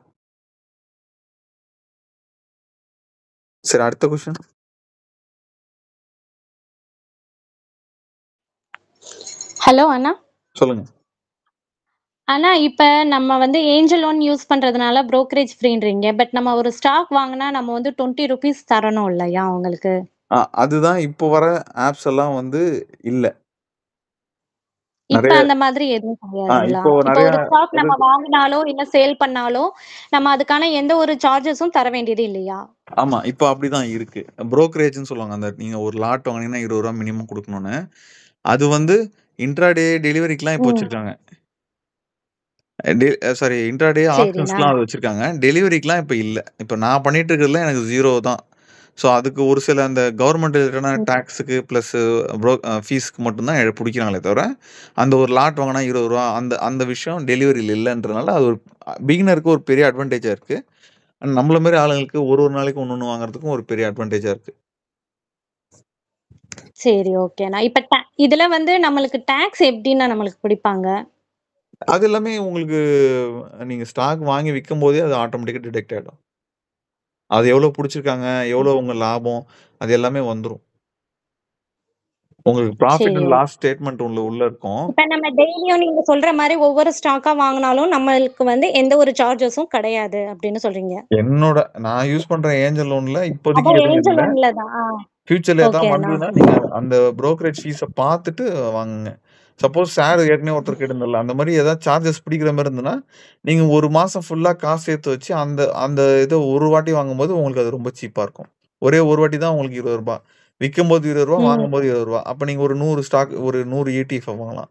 சரி அடுத்த கொஸ்டின். ஹலோ அண்ணா. சொல்லுங்க. அண்ணா இப்ப நம்ம வந்து ஏஞ்சல் லோன் யூஸ் பண்றதுனால புரோக்கரேஜ் ஃப்ரீன்றீங்க. பட் நம்ம ஒரு ஸ்டாக் வாங்குனா நம்ம வந்து ₹20 தரணும் இல்லையா அவங்களுக்கு? அதுதான் இப்போ வர ஆப்ஸ் எல்லாம் வந்து இல்ல. இப்ப நெறைய அந்த மாதிரி எதுவும் கிடையாதுங்களா? இப்போ இப்ப நெறைய ஒரு ஸ்டாக் நம்ம இருக்கு. வாங்குனாலோ, இல்ல சேல் பண்ணாலோ, நம்ம அதுக்கான எந்த ஒரு சார்ஜஸும் தர வேண்டியது இல்லையா? ஆமா. இப்போ அப்படிதான் இருக்கு. புரோக்கரேஜ்ன்னு சொல்லுவாங்க. அந்த நீங்க ஒரு லாட் வாங்குனீங்கன்னா ₹20 மினிமம் குடுக்கணும்னு. அது வந்து இன்ட்ராடே டெலிவரிக்குலாம் இப்போ ம். வச்சிருக்காங்க. சாரி இன்ட்ராடே சரிண்ணா. ஆப்ஷன்ஸ்க்குலாம் அது வச்சிருக்காங்க. டெலிவரிக்குலாம் இப்ப இல்ல. இப்ப நான் பண்ணிட்டு இருக்கிறதுல எனக்கு 0 தான். ஸோ அதுக்கு ஒரு சில அந்த கவர்மெண்ட் ரிலேட்டடான ம். டாக்ஸுக்கு பிளஸ் ஃபீஸ்க்கு மட்டும் தான் புடிக்கிறாங்களே தவிர, அந்த ஒரு லாட் வாங்குனா ₹20 அந்த அந்த விஷயம் டெலிவரில இல்லன்றனால அது ஒரு பிகினருக்கு ஒரு பெரிய அட்வான்டேஜா இருக்கு. நம்மள மாரி ஆளுங்களுக்கு ஒரு ஒரு நாளைக்கு ஒண்ணு வாங்குறதுக்கும் ஒரு பெரிய அட்வான்டேஜா இருக்கு. சரி, ஓகேண்ணா. இப்ப இதுல வந்து நம்மளுக்கு டாக்ஸ் எப்படிண்ணா நம்மளுக்கு பிடிப்பாங்க? அது எல்லாமே உங்களுக்கு நீங்க ஸ்டாக் வாங்கி விக்கும்போதே அது ஆட்டோமேட்டிக்கா டிடெக்ட் ஆயிடும். அது எவ்வளோ புடிச்சிருக்காங்க, எவ்வளோ உங்க லாபம், அது எல்லாமே வந்துரும். உங்களுக்கு ப்ராஃபிட் சரி, அண்ட் ஓகே. லாஸ் ஸ்டேட்மெண்ட் உள்ள இருக்கும். இப்ப நம்ம டெய்லியும் நீங்க சொல்ற மாரி ஒவ்வொரு ஸ்டாக்கா வாங்குனாலும், நம்மளுக்கு வந்து எந்த ஒரு சார்ஜஸும் கிடையாது அப்படின்னு சொல்றீங்க. நான் யூஸ் பண்ற ஏஞ்சல் லோன்ல இப்போதைக்கு அதான் எதுவும் ஏஞ்சல் இல்ல. லோன்ல தான். ஃபியூச்சர்ல ஓகே எதாவது அண்ணா. வந்ததுன்னா, நீங்க அந்த புரோக்கரேஜ் ஃபீஸ பார்த்துட்டு வாங்குங்க. சப்போஸ் ஷேர் ஏற்கனவே ஒருத்தர் கேட்டிருந்தார்ல, அந்த மாரி ஏதாவது சார்ஜஸ் பிடிக்கிற மாரி இருந்ததுன்னா, நீங்க 1 மாசம் ஃபுல்லா காசு சேர்த்து வச்சு, அந்த அந்த இத ஒரு வாட்டி வாங்கும்போது உங்களுக்கு அது ரொம்ப சீப்பா இருக்கும். ஒரே ஒரு வாட்டி தான் உங்களுக்கு ₹20. விக்கும்போது ₹20, ம். வாங்கும்போது ₹20. அப்ப நீங்க ஒரு 100 ஸ்டாக் ஒரு 100 ETF வாங்கலாம்.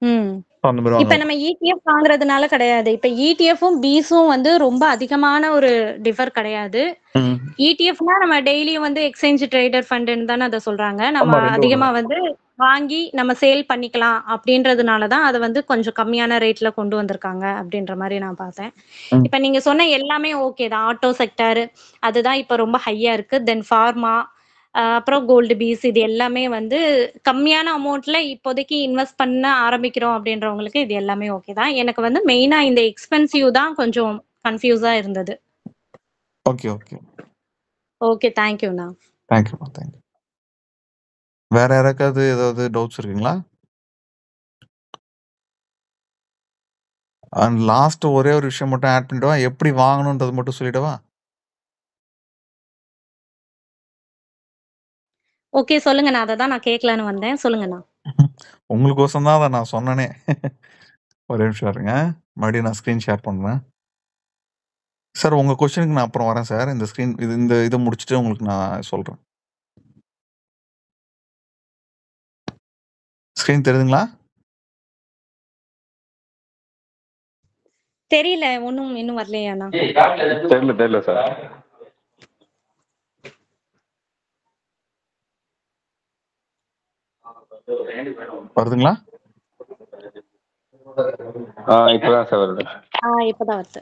ம். அந்த மாரி இப்ப வாங்கலாம். நம்ம இடிஎஃப் வாங்குறதுனால கிடையாது. இப்ப இடிஎஃப்பும், பீஸும் வந்து ரொம்ப அதிகமான ஒரு டிஃபர் கிடையாது. ம். இடிஎஃப்னா நம்ம டெய்லியும் வந்து எக்ஸ்சேஞ்ச் ட்ரேடட் ஃபண்டுன்னு தானே அத சொல்றாங்க. நம்ம ஆமா 2 அதிகமா ஒண்ணுதான். வந்து வாங்கி நம்ம சேல் பண்ணிக்கலாம் அப்படின்றதுனால தான் அத வந்து கொஞ்சம் கம்மியான ரேட்ல கொண்டு வந்திருக்காங்க அப்படின்ற மாரி நான் பார்த்தேன். ம். இப்ப நீங்க சொன்ன எல்லாமே ஓகே தான். ஆட்டோ செக்டார் அதுதான் இப்ப ரொம்ப ஹையா இருக்கு. தென் ஃபார்மா அப்புறம் கோல்டு பீஸ் இது எல்லாமே வந்து கம்மியான அமௌண்ட்ல இப்போதைக்கு இன்வெஸ்ட் பண்ண ஆரம்பிக்கிறோம் அப்படின்றவங்களுக்கு இது எல்லாமே ஓகே தான். எனக்கு வந்து மெயினா இந்த எக்ஸ்பென்சிவ் தான் கொஞ்சம் கன்ஃப்யூஸா இருந்தது. Okay, okay. ஓகே. தேங்க் யூண்ணா. தேங்க்யூ. வேற யாருக்காவது ஏதாவது டவுட்ஸ் இருக்குங்களா? அண்ட் லாஸ்ட் ஒரே ஒரு விஷயம் மட்டும் ஆட் பண்ணிடவா? எப்படி வாங்கணும்ன்றது மட்டும் சொல்லிடவா? ஓகே. சொல்லுங்கண்ணா. அததான் நான் கேட்கலான்னு வந்தேன். சொல்லுங்கண்ணா. உங்களுக்கோசரம் தான் அத நான் சொன்னனே. ஒரே நிமிஷம் இருங்க. மறுபடியும் நான் ஸ்க்ரீன் ஷேர் பண்றேன். சார் உங்க கொஸ்டினுக்கு நான் அப்புறம் வரேன் சார். இந்த இத முடிச்சுட்டு உங்களுக்கு நான் சொல்றேன். ஸ்க்ரீன் தெரியுதுங்களா? தெரியல. இன்னும் வரலையாண்ணா? தெரியல சார். வருதுங்களா? இப்பதான் சார் வருது. இப்பதான் வருது.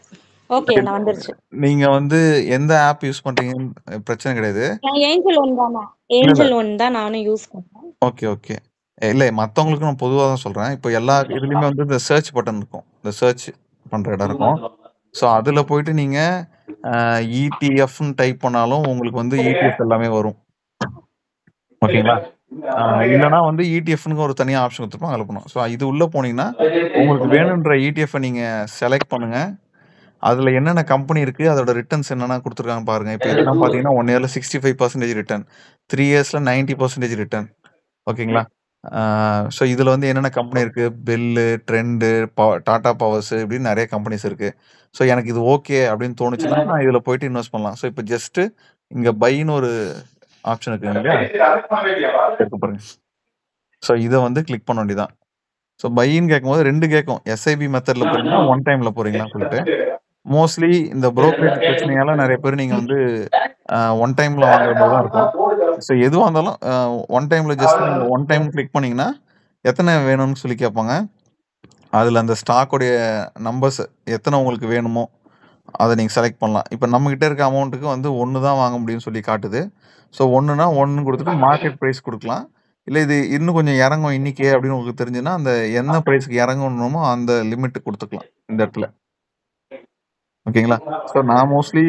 ஓகே அண்ணா வந்துருச்சு. நீங்க வந்து எந்த ஆப் யூஸ் பண்றீங்கன்னு பிரச்சனை கிடையாது. நான் ஏஞ்சல் ஒன் தாண்ணா. இல்ல. ஏஞ்சல் ஒன் தான் நானும் யூஸ் பண்றேன். ஓகே. இல்ல மத்தவங்களுக்கு நான் பொதுவா தான் சொல்றேன். இப்போ எல்லா இதுலயுமே வந்து இந்த சர்ச் பட்டன் இருக்கும். இந்த சர்ச் பண்ற இடம் இருக்கும். ஸோ அதுல போயிட்டு நீங்க இடிஎஃப்ன்னு டைப் பண்ணாலும் உங்களுக்கு வந்து இடிஎஃப் எல்லாமே வரும். ஓகேங்களா? இல்லன்னா வந்து இடிஎஃப்ன்னு ஒரு தனியா ஆப்ஷன் குடுத்துருப்பாங்க. அதுல போணும். ஸோ இது உள்ள போனீங்கன்னா, உங்களுக்கு வேணுன்ற இடிஎஃப்ப நீங்க செலக்ட் பண்ணுங்க. அதுல என்னென்ன கம்பெனி இருக்கு, அதோட ரிட்டர்ன்ஸ் என்னென்ன குடுத்துருக்காங்கன்னு பாருங்க. இப்ப இதெல்லாம் பார்த்தீங்கன்னா, 1 இயர்ல 65% ரிட்டர்ன், 3 இயர்ஸ்ல 90% ரிட்டர்ன். ஓகேங்களா? ஸோ இதுல வந்து என்னென்ன கம்பெனி இருக்கு, பெல்லு, ட்ரெண்டு, டாடா பவர்ஸ் இப்படின்னு நெறைய கம்பெனிஸ் இருக்கு. ஸோ எனக்கு இது ஓகே அப்படின்னு தோணுச்சுன்னா, நான் இதுல போயிட்டு இன்வெஸ்ட் பண்ணலாம். ஸோ இப்ப ஜஸ்ட் இங்க பைன்னு ஒரு ஆப்ஷன் இருக்குங்க இல்லையா? இருக்கு பாருங்க. ஸோ இத வந்து கிளிக் பண்ண வேண்டியதுதான். ஸோ பைன்னு கேட்கும்போது 2 கேட்கும். எஸ்ஐபி மெத்தட்ல போறீங்களா, ஒன் டைம்ல போறீங்களான்னு சொல்லிட்டு. மோஸ்ட்லி இந்த புரோக்கரேஜ் பிரச்சனையால நெறைய பேர் நீங்க வந்து ஒன் டைம்ல வாங்குற மாதிரி தான் இருக்கும். ஸோ எதுவாக இருந்தாலும் ஒன் டைம்ல ஜஸ்ட் நீங்கள் ஒன் டைம் கிளிக் பண்ணீங்கன்னா எத்தனை வேணும்னு சொல்லி கேட்பாங்க. அதில் அந்த ஸ்டாக்கோடைய நம்பர்ஸ் எத்தனை உங்களுக்கு வேணுமோ அதை நீங்கள் செலக்ட் பண்ணலாம். இப்போ நம்மக்கிட்ட இருக்க அமௌண்ட்டுக்கு வந்து 1 தான் வாங்க முடியும்னு சொல்லி காட்டுது. ஸோ 1னா 1 கொடுத்துட்டு மார்க்கெட் ப்ரைஸ் கொடுக்கலாம். இல்லை இது இன்னும் கொஞ்சம் இறங்கும் இன்னைக்கே அப்படின்னு உங்களுக்கு தெரிஞ்சுன்னா அந்த என்ன ப்ரைஸ்க்கு இறங்கணுமோ அந்த லிமிட் கொடுத்துக்கலாம் இந்த இடத்துல. ஓகேங்களா? ஸோ நான் மோஸ்ட்லி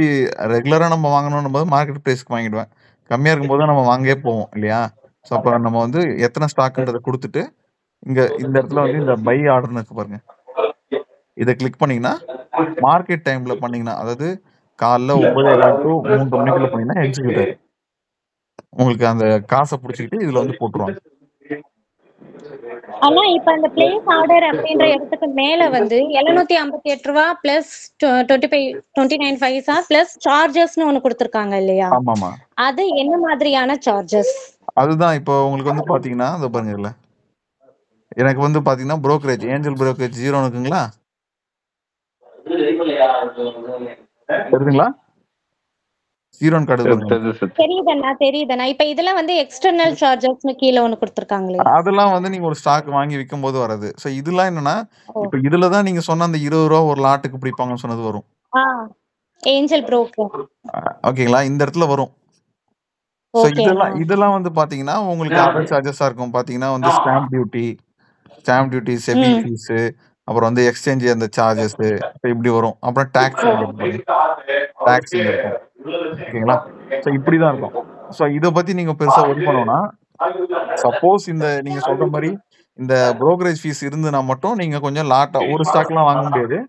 ரெகுலராக நம்ம வாங்கணும் போது மார்க்கெட் ப்ரைஸ்க்கு வாங்கிடுவேன். கம்மியாக இருக்கும்போது நம்ம வாங்கவே போவோம் இல்லையா? ஸோ அப்போ நம்ம வந்து எத்தனை ஸ்டாக்குன்றதை கொடுத்துட்டு இங்கே இந்த இடத்துல வந்து இந்த பை ஆர்டர்னு இருக்கு பாருங்க. இதை கிளிக் பண்ணீங்கன்னா மார்க்கெட் டைம்ல பண்ணீங்கன்னா, அதாவது காலைல 9:15 to 3 மணிக்குள்ள பண்ணீங்கன்னா எக்ஸிக்யூட் ஆயிடும். உங்களுக்கு அந்த காசை பிடிச்சிக்கிட்டு இதுல வந்து போட்டுருவாங்க. ஆனா இப்ப அந்த பிளேஸ் ஆர்டர் அப்படின்ற இடத்துக்கு மேல வந்து ₹758 பிளஸ் 29 பைசா பிளஸ் சார்ஜஸ்னு ஒண்ணு கொடுத்திருக்காங்க இல்லையா? ஆமாமா. அது என்ன மாதிரியான சார்ஜஸ்? அதுதான் இப்போ உங்களுக்கு வந்து பாத்தீங்கன்னா இந்த பாருங்க இல்ல எனக்கு வந்து பாத்தீங்கன்னா brokerage ஏஞ்சல் brokerage 0 இருக்குங்களா? தெரியுதுங்களா? 0 காட்டுது. தெரியுதுண்ணா. இப்ப இதுல வந்து எக்ஸ்டர்னல் சார்ஜஸ்னு கீழ ஒண்ணு கொடுத்திருக்காங்களே. அதெல்லாம் வந்து நீங்க ஒரு ஸ்டாக் வாங்கி விற்கும் போது வரது. சோ இதெல்லாம் என்னன்னா இப்ப இதுல தான் நீங்க சொன்ன அந்த ₹20 ஒரு லாட்டுக்கு பிடிப்பாங்கன்னு சொன்னது வரும். Angel broker. ஓகேங்களா? இந்த இடத்துல வரும். சோ இதெல்லாம் வந்து பாத்தீங்கன்னா உங்களுக்கு அதர் சார்ஜஸா இருக்கும். பாத்தீங்கன்னா வந்து ஸ்டாம்ப் டியூட்டி, செபி ஃபீஸ், அப்புறம் வந்து எக்ஸ்சேஞ்ச் அந்த சார்ஜஸ் இப்படி வரும். அப்புறம் டாக்ஸ் இருக்கும். ஓகேங்களா? ஸோ இப்படிதான் இருக்கும். ஸோ இதை பத்தி நீங்க பெருசா ஒர்க் பண்ணோம்னா சப்போஸ் இந்த நீங்க சொல்ற மாதிரி இந்த புரோக்கரேஜ் ஃபீஸ் இருந்துன்னா மட்டும் நீங்க கொஞ்சம் லாட்டா ஒரு ஸ்டாக்லாம் வாங்க முடியாது.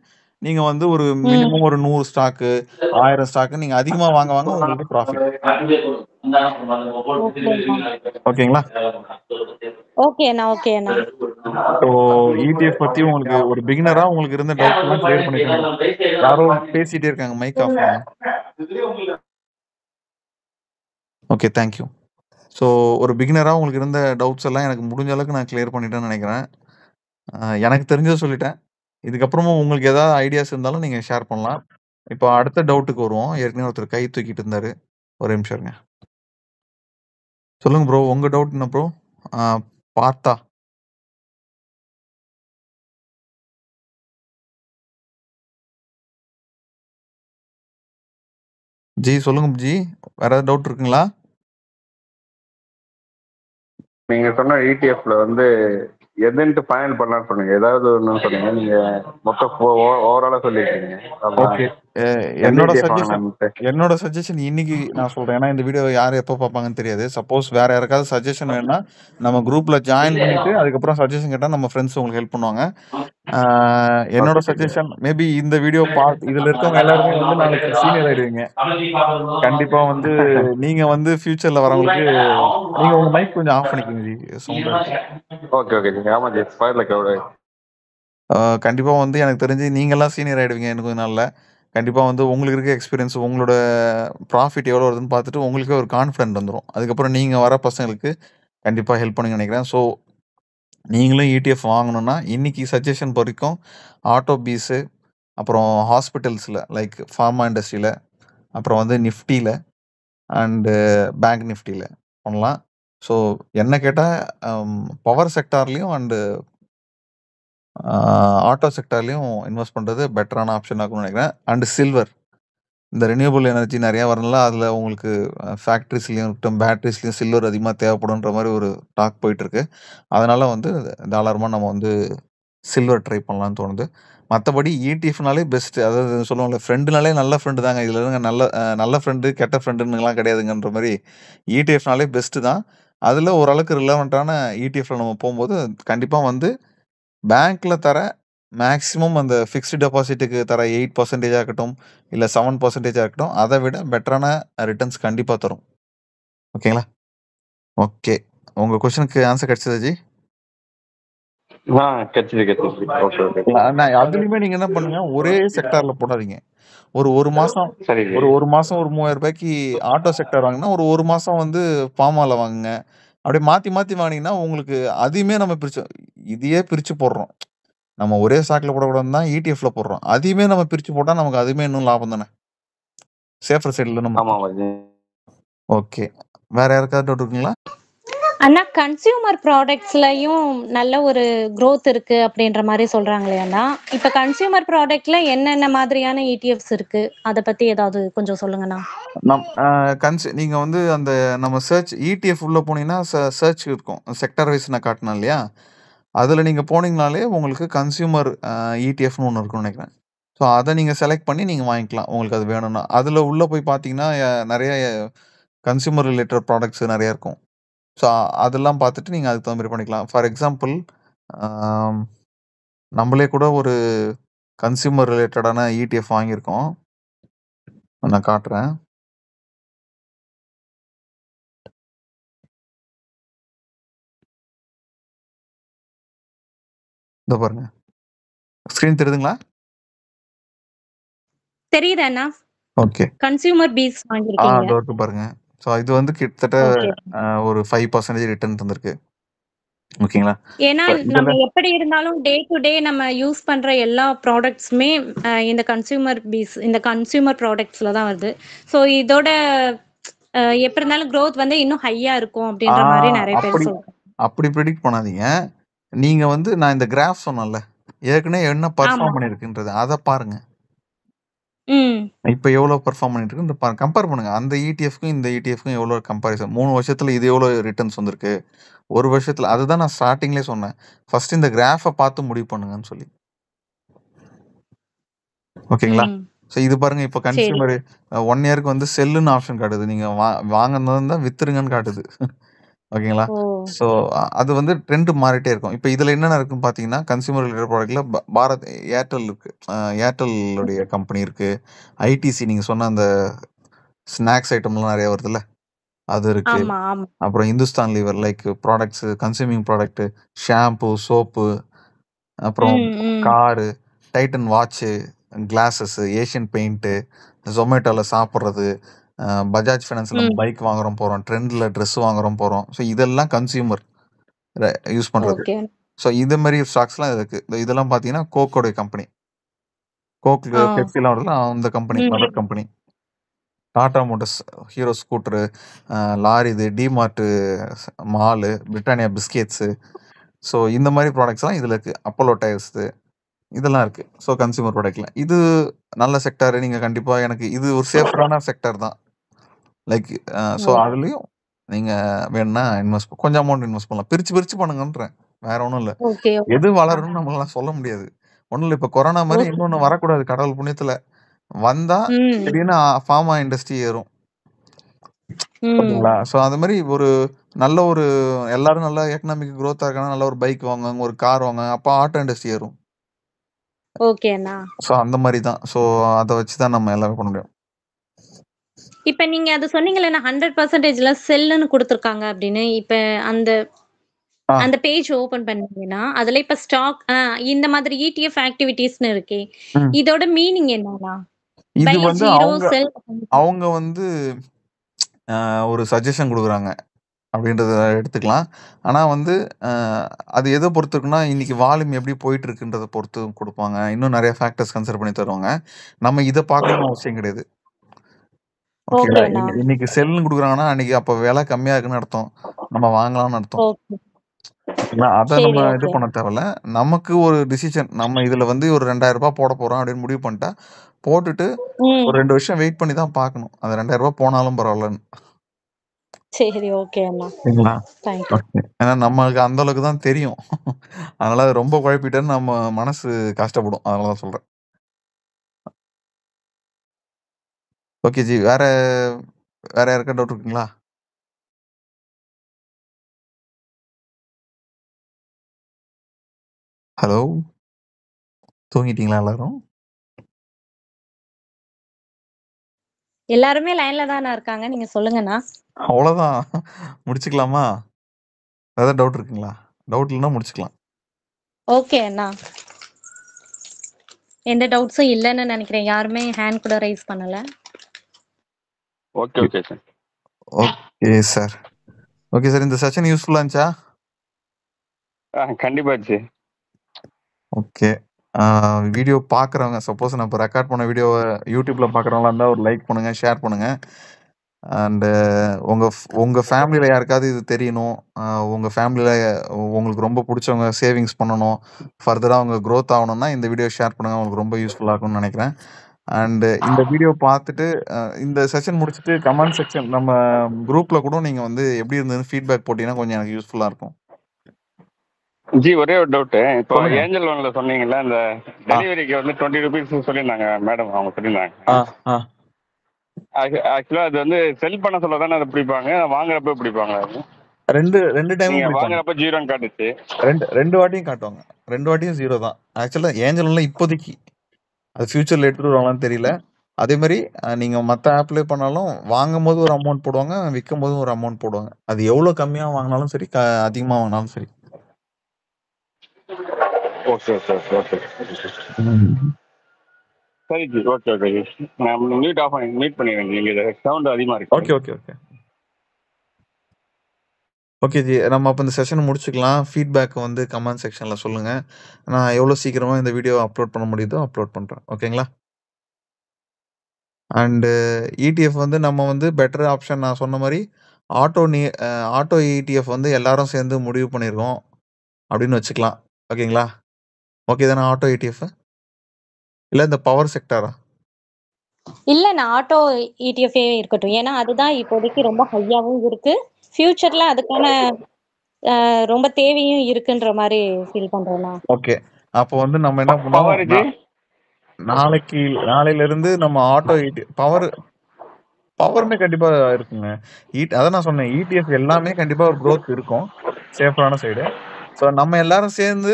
நீங்க வந்து ஒரு மினிமம் ஒரு 100 ஸ்டாக்கு 1000 ஸ்டாக்கு நீங்க அதிகமா வாங்க உங்களுக்கு ப்ராஃபிட். ஓகேங்களா? ஓகேண்ணா. ஸோ ETF பத்தி உங்களுக்கு ஒரு பிகினரா உங்களுக்கு இருந்த டவுட் எல்லாம் கிளியர் பண்ணிருக்காங்க. யாரோ பேசிட்டே இருக்காங்க, மைக் ஆஃப் பண்ணுங்க. Okay, thank you. ஸோ ஒரு பிகினராக உங்களுக்கு இருந்த டவுட்ஸ் எல்லாம் எனக்கு முடிஞ்ச அளவுக்கு நான் கிளியர் பண்ணிட்டேன்னு நினைக்கிறேன். எனக்கு தெரிஞ்சதை சொல்லிட்டேன். இதுக்கப்புறமும் உங்களுக்கு ஏதாவது ஐடியாஸ் இருந்தாலும் நீங்கள் ஷேர் பண்ணலாம். இப்போ அடுத்த டவுட்டுக்கு வருவோம். ஏற்கனவே ஒருத்தர் கை தூக்கிட்டு இருந்தாரு. ஒரு நிமிஷம் இருங்க. சொல்லுங்க ப்ரோ, உங்கள் டவுட் என்ன ப்ரோ? பார்த்தா ஜி சொல்லுங்க ஜி, வேற ஏதாவது டவுட் இருக்குங்களா? நீங்க சொன்ன ETF-ல வந்து எதுன்ட்டு ஃபைனல் பண்ணலாம்னு சொன்னீங்க. ஏதாவது ஒன்று சொன்னீங்க. நீங்க மொத்தம் ஓவராலா சொல்லிருக்கீங்க. ஓகே, என்னோட சஜஷன் இன்னைக்கு நான் சொல்றேன். ஏன்னா இந்த வீடியோ யார் எப்போ பார்ப்பாங்கன்னு தெரியாது. சப்போஸ் வேற யாருக்காவது சஜஷன் வேணும்னா நம்ம குரூப்ல ஜாயின் பண்ணிட்டு அதுக்கப்புறம் சஜஷன் கேட்டா நம்ம ஃப்ரெண்ட்ஸ் உங்களுக்கு ஹெல்ப் பண்ணுவாங்க. என்னோட சஜஷன் மேபி இந்த வீடியோ இதுல இருக்கவங்க எல்லாருமே வந்து நாளைக்கு சீனியர் ஆயிடுவீங்க. கண்டிப்பா வந்து நீங்க வந்து ஃபியூச்சர்ல வரவங்களுக்கு நீங்க உங்க மைக் கொஞ்சம் ஆஃப் பண்ணிக்கோங்க. கண்டிப்பா வந்து எனக்கு தெரிஞ்சு நீங்க எல்லாம் சீனியர் ஆயிடுவீங்க எனக்கு கொஞ்ச நாள்ல. கண்டிப்பா வந்து உங்களுக்கு இருக்க எக்ஸ்பீரியன்ஸ் உங்களோட ப்ராஃபிட் எவ்வளோ வருதுன்னு பார்த்துட்டு உங்களுக்கே ஒரு கான்ஃபிடென்ட் வந்துடும். அதுக்கப்புறம் நீங்க வர பசங்களுக்கு கண்டிப்பா ஹெல்ப் பண்ணுங்க நினைக்கிறேன். ஸோ நீங்களும் ETF வாங்கணும்னா இன்னைக்கு சஜஷன் வரைக்கும் ஆட்டோ பீஸு, அப்புறம் ஹாஸ்பிட்டல்ஸில் லைக் ஃபார்மா இண்டஸ்ட்ரியில், அப்புறம் வந்து நிஃப்டியில் அண்டு பேங்க் நிஃப்டியில் பண்ணலாம். ஸோ என்ன கேட்டால் பவர் செக்டார்லேயும் அண்டு ஆட்டோ செக்டார்லேயும் இன்வெஸ்ட் பண்ணுறது பெட்டரான ஆப்ஷனாக இருக்கும்னு நினைக்கிறேன். அண்டு சில்வர், இந்த ரினியூவபிள் எனர்ஜி நிறையா வரனால அதில் உங்களுக்கு ஃபேக்ட்ரிஸ்லேயும் இருக்கட்டும் பேட்ரிஸ்லேயும் சில்வர் அதிகமாக தேவைப்படுன்ற மாதிரி ஒரு டாக் போயிட்டுருக்கு. அதனால் வந்து தாராளமாக நம்ம வந்து சில்வர் ட்ரை பண்ணலான்னு தோணுது. மற்றபடி ETF-னாலே பெஸ்ட்டு. அதாவது சொல்லுவாங்கள்ல, ஃப்ரெண்டுனாலே நல்ல ஃப்ரெண்டு தாங்க. இதில் இருங்க நல்ல ஃப்ரெண்டு கெட்ட ஃப்ரெண்டுன்னுலாம் கிடையாதுங்கன்ற மாதிரி ETF-னாலே பெஸ்ட்டு தான். அதில் ஓரளவுக்கு ரிலவெண்ட்டான ETF-ல நம்ம போகும்போது கண்டிப்பாக வந்து பேங்க்கில் தர மேக்ஸிமம் அந்த ஃபிக்ஸ்டு டெபாசிட்டுக்கு தர 8% இருக்கட்டும், இல்லை 7% இருக்கட்டும், அதை விட பெட்டரான ரிட்டர்ன்ஸ் கண்டிப்பாக தரும். ஓகேங்களா? ஓகே, உங்கள் கொஸ்டினுக்கு ஆன்சர் கிடைச்சதா ஜி? அதுலயுமே நீங்க என்ன பண்ணுங்க, ஒரே செக்டார்ல போடாதீங்க. ஒரு மாசம் ஒரு 3000 ஆட்டோ செக்டார் வாங்கினா ஒரு மாசம் வந்து ஃபார்மால வாங்குங்க. அப்படியே மாத்தி வாங்கினீங்கன்னா உங்களுக்கு அதையுமே நம்ம இதையே பிரிச்சு போடுறோம். நம்ம ஒரே ஸ்டாக்ல போடக்கூடாதுன்னு தான் ETF-ல போடுறோம். அதையுமே நம்ம பிரிச்சு போட்டா நமக்கு அதுவுமே இன்னும் லாபம் தானே. சேஃபர் சைடுல நம்ம ஓகே. வேற யாருக்காவது டவுட் இருக்குங்களா? அண்ணா கன்சியூமர் ப்ராடக்ட்ஸ்லயும் நல்ல ஒரு growth இருக்கு அப்படின்ற மாதிரி சொல்றாங்களே அண்ணா. இப்ப கன்சியூமர் ப்ராடக்ட்ல என்னென்ன மாதிரியான இடிஎஃப்ஸ் இருக்கு? அத பத்தி ஏதாவது கொஞ்சம் சொல்லுங்கண்ணா. நீங்க வந்து அந்த நம்ம சர்ச் இடிஎஃப் உள்ள போனீங்கன்னா சர்ச் இருக்கும். செக்டார் வைஸ் நான் காட்டினேன் இல்லையா? அதுல நீங்க போனீங்கனாலே உங்களுக்கு கன்சியூமர் இடிஎஃப்னு ஒண்ணு இருக்கும்னு நினைக்கிறேன். ஸோ அத நீங்க செலக்ட் பண்ணி நீங்க வாங்கிக்கலாம். உங்களுக்கு அது வேணும்னா. அதுல உள்ள போய் பார்த்தீங்கன்னா, நெறைய கன்சியூமர் ரிலேட்டட் ப்ராடக்ட்ஸ் நெறைய இருக்கும். ஸோ அதெல்லாம் பார்த்துட்டு நீங்க அதுக்கு தகுந்த மாரி பண்ணிக்கலாம். ஃபார் எக்ஸாம்பிள் நம்மளே கூட ஒரு கன்சியூமர் ரிலேட்டடான இடிஎஃப் வாங்கியிருக்கோம். நான் காட்டுறேன். இதோ பாருங்க. ஸ்க்ரீன் தெரியுதுங்களா? தெரியுது அண்ணா. ஓகே. கன்சியூமர் பீஸ் வாங்கியிருக்கீங்க. இதோ இருக்கு பாருங்க. ஸோ இது வந்து கிட்டத்தட்ட ஓகே. ஒரு 5% ரிட்டர்ன் தந்திருக்கு. ஓகேங்களா? ஏன்னா ஸோ நம்ம இதுல எப்படி இருந்தாலும் டே டு டே நம்ம யூஸ் பண்ற எல்லா ப்ராடக்ட்ஸுமே இந்த கன்சியூமர் ப்ராடக்ட்ஸ்ல தான் வருது. ஸோ இதோட எப்படி இருந்தாலும் growth வந்து இன்னும் ஹையா இருக்கும் ஆ அப்படின்ற மாதிரி நிறைய பேர் அப்படி சொல்றாங்க. அப்படி ப்ரெடிக்ட் பண்ணாதீங்க. நீங்க வந்து நான் இந்த கிராஃப் சொன்னேன்ல, ஏற்கனவே என்ன ஆமா. பெர்ஃபார்ம் பண்ணியிருக்குன்றது அத பாருங்க. ம். இப்ப எவ்வளோ பெர்ஃபார்ம் பண்ணிட்டு இருக்குன்னு பாருங்க. கம்பேர் பண்ணுங்க. அந்த இடிஎஃப்க்கும் இந்த இடிஎஃப்க்கும் எவ்வளோ கம்பேரிசன். 3 வருஷத்துல இது எவ்வளோ ரிட்டர்ன்ஸ் வந்திருக்கு. 1 வருஷத்துல அதுதான் நான் ஸ்டார்ட்டிங்லயே சொன்னேன். ஃபர்ஸ்ட் இந்த கிராஃப பார்த்து முடிவு பண்ணுங்கன்னு சொல்லி. ஓகேங்களா? ம். ஸோ இது பாருங்க இப்ப சரி. கன்சியூமர் 1 இயர்க்கு வந்து செல்லுன்னு ஆப்ஷன் காட்டுது. நீங்க வாங்குனதா இருந்தா வித்துருங்கன்னு காட்டுது. ஓகேங்களா? ஓ. ஸோ அது வந்து ட்ரெண்ட் மாறிட்டே இருக்கும். இப்ப இதுல என்னென்ன இருக்குன்னு பார்த்தீங்கன்னா, கன்சியூமர் ரிலேட்டட் ப்ராடக்ட்ல பாரத் ஏர்டெல் இருக்கு. ஏர்டெல்லுடைய கம்பெனி இருக்கு. ஐடிசி நீங்க சொன்ன அந்த ஸ்நாக்ஸ் ஐட்டம்லாம் நெறைய வருதுல்ல, அது இருக்கு. ஆமா, ஆமா. அப்புறம் Hindustan Lever like products, consuming product, shampoo, soap, அப்புறம் ம், ம். Car, Titan watch, glasses, Asian paint, Zomatoல சாப்பிடுறது, பஜாஜ் ஃபைனான்ஸ்ல ம். பைக் வாங்குறோம் போறோம், ட்ரெண்ட்ல ட்ரெஸ் வாங்குறோம் போறோம். ஸோ இதெல்லாம் கன்சியூமர் யூஸ் பண்றது. ஓகே. ஸோ இது மாரி ஸ்டாக்ஸ்லாம் இருக்கு. இதெல்லாம் பார்த்தீங்கன்னா, கோக்கோடைய கம்பெனி. கோக், ஆ. பெப்சிலாம் வருதுல்ல அந்த கம்பெனி, ம். Mother company. Tata Motors, Hero scooter, lorry இது, DMart mall, Britannia biscuits. So இந்த மாரி ப்ராடக்ட்ஸ்லாம் இதுல இருக்கு. அப்போலோ டயர்ஸு இதெல்லாம் இருக்கு. ஸோ கன்சியூமர் ப்ராடக்ட்ல. இது நல்ல செக்டார். நீங்க கண்டிப்பா எனக்கு இது ஒரு சேஃப்டான செக்டார் தான். Like so oh. அதுலயும் நீங்க வேணும்னா கொஞ்சம் அமௌண்ட் இன்வெஸ்ட் பண்ணலாம். பிரிச்சு பண்ணுங்கன்றேன். வேற ஒண்ணும் இல்ல. ஓகே. எது வளரும்னு நம்மளால சொல்ல முடியாது. ஒண்ணும் இல்ல. இப்ப கொரோனா மாரி ஓகே. இன்னொன்னு வரக்கூடாது கடவுள் புண்ணியத்துல. வந்தா ம். திடீர்னு ஃபார்மா இண்டஸ்ட்ரி ஏறும். ம். ஓகேங்களா? ஸோ அது மாரி ஒரு நல்ல ஒரு எல்லாரும் நல்லா எக்கனாமிக் குரோத்தா இருக்காங்கன்னா, நல்ல ஒரு பைக் வாங்குவாங்க, ஒரு கார் வாங்குவாங்க. அப்ப ஆட்டோ இண்டஸ்ட்ரி ஏறும். ஓகே அண்ணா. ஸோ அந்த மாரி தான். ஸோ அத வச்சு தான் நம்ம எல்லாமே பண்ண முடியும். இப்ப நீங்க அது சொன்னீங்கல்ல 100%ல செல்லுன்னு குடுத்துருக்காங்க அப்படின்னு. இப்ப அந்த ஆ. அந்த பேஜ் ஓப்பன் பண்ணீங்கன்னா, அதுல இப்ப ஸ்டாக் இந்த மாதிரி இடிஎஃப் ஆக்டிவிட்டீஸ்ன்னு இருக்கே. ம். இதோட மீனிங் என்னண்ணா? இது பை வந்து 0 செல் அவங்க வந்து ஒரு சஜஷன் குடுக்குறாங்க. அப்படின்றத எடுத்துக்கலாம். ஆனா வந்து அது எத பொறுத்து இருக்குன்னா, இன்னைக்கு வால்யூம் எப்படி போயிட்டு இருக்குன்றத பொறுத்து குடுப்பாங்க. இன்னும் நெறைய ஃபேக்டர்ஸ் கன்சிடர் பண்ணி தருவாங்க. நம்ம இத பார்க்கணும்னு அவசியம் கிடையாது. ஓகேங்களா? ஓகேண்ணா. இன்னைக்கு செல்லுன்னு குடுக்குறாங்கன்னா, அன்னைக்கு அப்ப விலை கம்மியா இருக்குன்னு அர்த்தம். நம்ம வாங்கலாம்னு அர்த்தம். ஓகே. ஓகேங்களா? அத சரி, நம்ம இது ஓகே. பண்ண தேவையில்ல. நமக்கு ஒரு டிசிஷன் நம்ம இதுல வந்து ஒரு ரூ. 2000 போட போறோம் அப்படின்னு முடிவு பண்ணிட்டா, போட்டுட்டு ம். ஒரு 2 வருஷம் வெயிட் பண்ணி தான் பார்க்கணும். அந்த ரூ. 2000 போனாலும் பரவாயில்லன்னு. சரி, ஓகே அண்ணா. சரிங்களா? Thank you. ஓகே. ஏன்னா நம்மளுக்கு அந்த அளவுக்கு தான் தெரியும். அதனால அது ரொம்ப குழப்பிட்டேன்னு நம்ம மனசு கஷ்டப்படும். அதனால தான் சொல்றேன். Okay G. வேற யாருக்கா டவுட் இருக்குங்களா? ஹலோ? தூங்கிட்டீங்களா எல்லாரும்? எல்லாருமே லைன்ல தான இருக்காங்க. நீங்க சொல்லுங்கண்ணா. அவ்வளோதான். முடிச்சுக்கலாமா? ஏதாவது டவுட் இருக்குங்களா? டவுட் இல்லன்னா முடிச்சுக்கலாம். ஓகே அண்ணா. எந்த டவுட்ஸும் இல்லன்னு நெனைக்கிறேன். யாருமே ஹேண்ட் கூட ரைஸ் பண்ணல. Okay sir. Okay sir. Okay sir. இந்த செஷன் யூஸ்ஃபுல்லா இருந்துச்சா? கண்டிப்பா ஜி. ஓகே. வீடியோ பார்க்குறவங்க சப்போஸ் நான் இப்போ ரெக்கார்ட் பண்ண வீடியோவ யூடியூப்ல பார்க்குறவங்களா இருந்தா ஒரு லைக் பண்ணுங்க, ஷேர் பண்ணுங்க. அண்டு உங்க ஃபேமிலியில யாருக்காவது இது தெரியணும். உங்க ஃபேமிலியில உங்களுக்கு ரொம்ப புடிச்சவங்க சேவிங்ஸ் பண்ணணும். ஃபர்தரா அவங்க குரோத் ஆகணும்னா, இந்த வீடியோ ஷேர் பண்ணுங்க. உங்களுக்கு ரொம்ப யூஸ்ஃபுல்லா இருக்கும்னு நெனைக்கிறேன். அண்டு இந்த வீடியோ பார்த்துட்டு, இந்த செஷன் முடிச்சுட்டு கமெண்ட் செக்ஷன் நம்ம குரூப்ல கூட நீங்க வந்து எப்படி இருந்ததுன்னு ஃபீட்பேக் போட்டீங்கன்னா கொஞ்சம் எனக்கு யூஸ்ஃபுல்லா இருக்கும். ஜி ஒரே ஒரு டவுட்டு. இப்போ சொல்லுங்க. ஏஞ்சல் ஒன்ல சொன்னீங்கல்ல, அந்த ஆ, டெலிவரிக்கு வந்து 20 ருபீஸ் சொல்லியிருந்தாங்க மேடம், அவங்க சொல்லியிருந்தாங்க. ஆ, ஆ. ஆக்சுவலாக அது வந்து செல் பண்ண சொல்ல தானே அதை பிடிப்பாங்க, வாங்குறப்ப பிடிப்பாங்க அது? 2 டைமும் நீங்க பிடிப்பாங்க. வாங்குறப்ப ஜீரோன்னு காட்டுச்சு. 2 வாட்டியும் காட்டுவாங்க. 2 வாட்டியும் 0 தான். ஆக்சுவலா ஏஞ்சல்ல இப்போதைக்கு. அது ஃபியூச்சர்ல எடுத்துட்டு வருவாங்களான்னு தெரியல. அதே மாரி நீங்க மத்த ஆப்ல பண்ணாலும் வாங்கும்போது ஒரு அமௌண்ட் போடுவாங்க, விக்கும்போது ஒரு அமௌண்ட் போடுவாங்க. அது எவ்வளோ கம்மியா வாங்குனாலும் சரி, அதிகமா வாங்குனாலும் சரி. Okay okay okay okay. ம். சரி ஜி, ஓகே ஓகே ஜி. நான் மியூட் ஆஃப் பண்ணி மீட் பண்ணிடுறேன் ஜி. இங்கே சவுண்ட் அதிகமாக இருக்கு. Okay, okay, okay. Okay G. நம்ம அப்ப இந்த செஷன முடிச்சுக்கலாம். ஃபீட்பேக் வந்து கமெண்ட் செக்ஷன்ல சொல்லுங்க. நான் எவ்வளோ சீக்கிரமா இந்த வீடியோ அப்லோட் பண்ண முடியுதோ அப்லோட் பண்றேன். ஓகேங்களா? அண்டு ETF வந்து நம்ம வந்து பெட்டர் ஆப்ஷன் நான் சொன்ன மாரி ஆட்டோ ETF வந்து எல்லாரும் சேர்ந்து முடிவு பண்ணியிருக்கோம். அப்படின்னு வச்சுக்கலாம். ஓகேங்களா? ஓகே தானே ஆட்டோ ETF? இல்ல இந்த பவர் செக்டாரா? இல்ல நான் ஆட்டோ இடிஎஃப்ஏ இருக்கட்டும். ஏன்னா அதுதான் இப்போதைக்கு ரொம்ப ஹையாவும் இருக்கு. ஃபியூச்சர்ல அதுக்கான ரொம்ப தேவையும் இருக்குன்ற மாரி ஃபீல் பண்றேன் நான். ஓகே. அப்போ வந்து நம்ம என்ன பண்ணுவோம், பவர் ஜி? நாளையிலிருந்து நம்ம ஆட்டோ பவருமே கண்டிப்பா இருக்குங்க. அதான் நான் சொன்னேன். ETF எல்லாமே கண்டிப்பா ஒரு குரோத் இருக்கும். சேஃபான சைடு. ஸோ நம்ம எல்லாரும் சேர்ந்து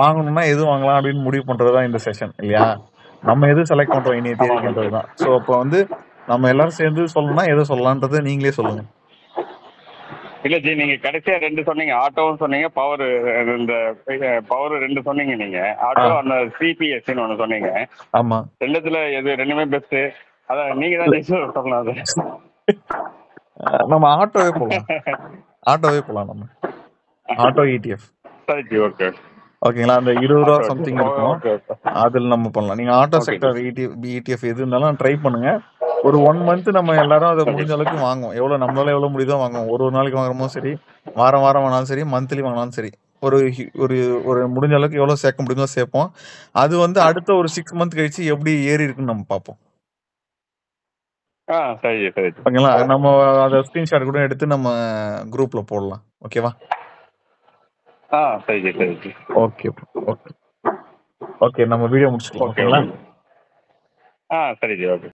வாங்கணும்னா எது வாங்கலாம் அப்படின்னு முடிவு பண்றது தான் இந்த செஷன் இல்லையா? நம்ம எது செலக்ட் பண்றோம் இனிய தேதின்றது தான். ஸோ அப்போ வந்து நம்ம எல்லாரும் சேர்ந்து சொல்லணும்னா எதை சொல்லலான்றதை நீங்களே சொல்லுங்க. இல்ல ஜி, நீங்க கடைசியா 2 சொன்னீங்க. ஆட்டோவும் சொன்னீங்க, பவர். இந்த பவர் 2 சொன்னீங்க நீங்க. ஆட்டோ, அந்த சிபிஎஸ்சின்னு ஒன்று சொன்னீங்க. ஆமா. ரெண்டுத்துல எது ரெண்டுமே பெஸ்ட்? அதான் நீங்க தான் ஜெயிச்சு சொல்லலாம் அது. நம்ம ஆட்டோவே போலாம் நம்ம. Auto ETF. சரி ஜி, ஓகே ஓகேங்களா? அந்த 20 ரூபா சம்திங் இருக்கும். Okay okay. அதுல நம்ம பண்ணலாம். நீங்க ஆட்டோ ஓகே செக்டார் ETF எது இருந்தாலும் ட்ரை பண்ணுங்க. ஒரு 1 மந்த் நம்ம எல்லாரும் அதை முடிஞ்ச அளவுக்கு வாங்குவோம். நம்மளால எவ்வளவு முடியுதோ வாங்குவோம். ஒரு நாளைக்கு வாங்குறமோ சரி, வாரம் வாங்கினாலும் சரி, மந்த்லி வாங்கினாலும் சரி, ஒரு ஒரு முடிஞ்ச அளவுக்கு எவ்வளவு சேர்க்க முடியுமோ சேர்ப்போம். அது வந்து அடுத்த ஒரு 6 மந்த் கழிச்சு எப்படி ஏறி இருக்குன்னு நம்ம பார்ப்போம். சரி சரி. ஓகேங்களா? நம்ம அதை ஸ்கிரீன்ஷாட் கூட எடுத்து நம்ம குரூப்ல போடலாம். ஓகேவா? சரி ஜி, சரி ஜி. Okay okay okay. நம்ம வீடியோ முடிச்சுக்கலாம். ஓகே ஓகேங்களா? சரி ஜி, ஓகே.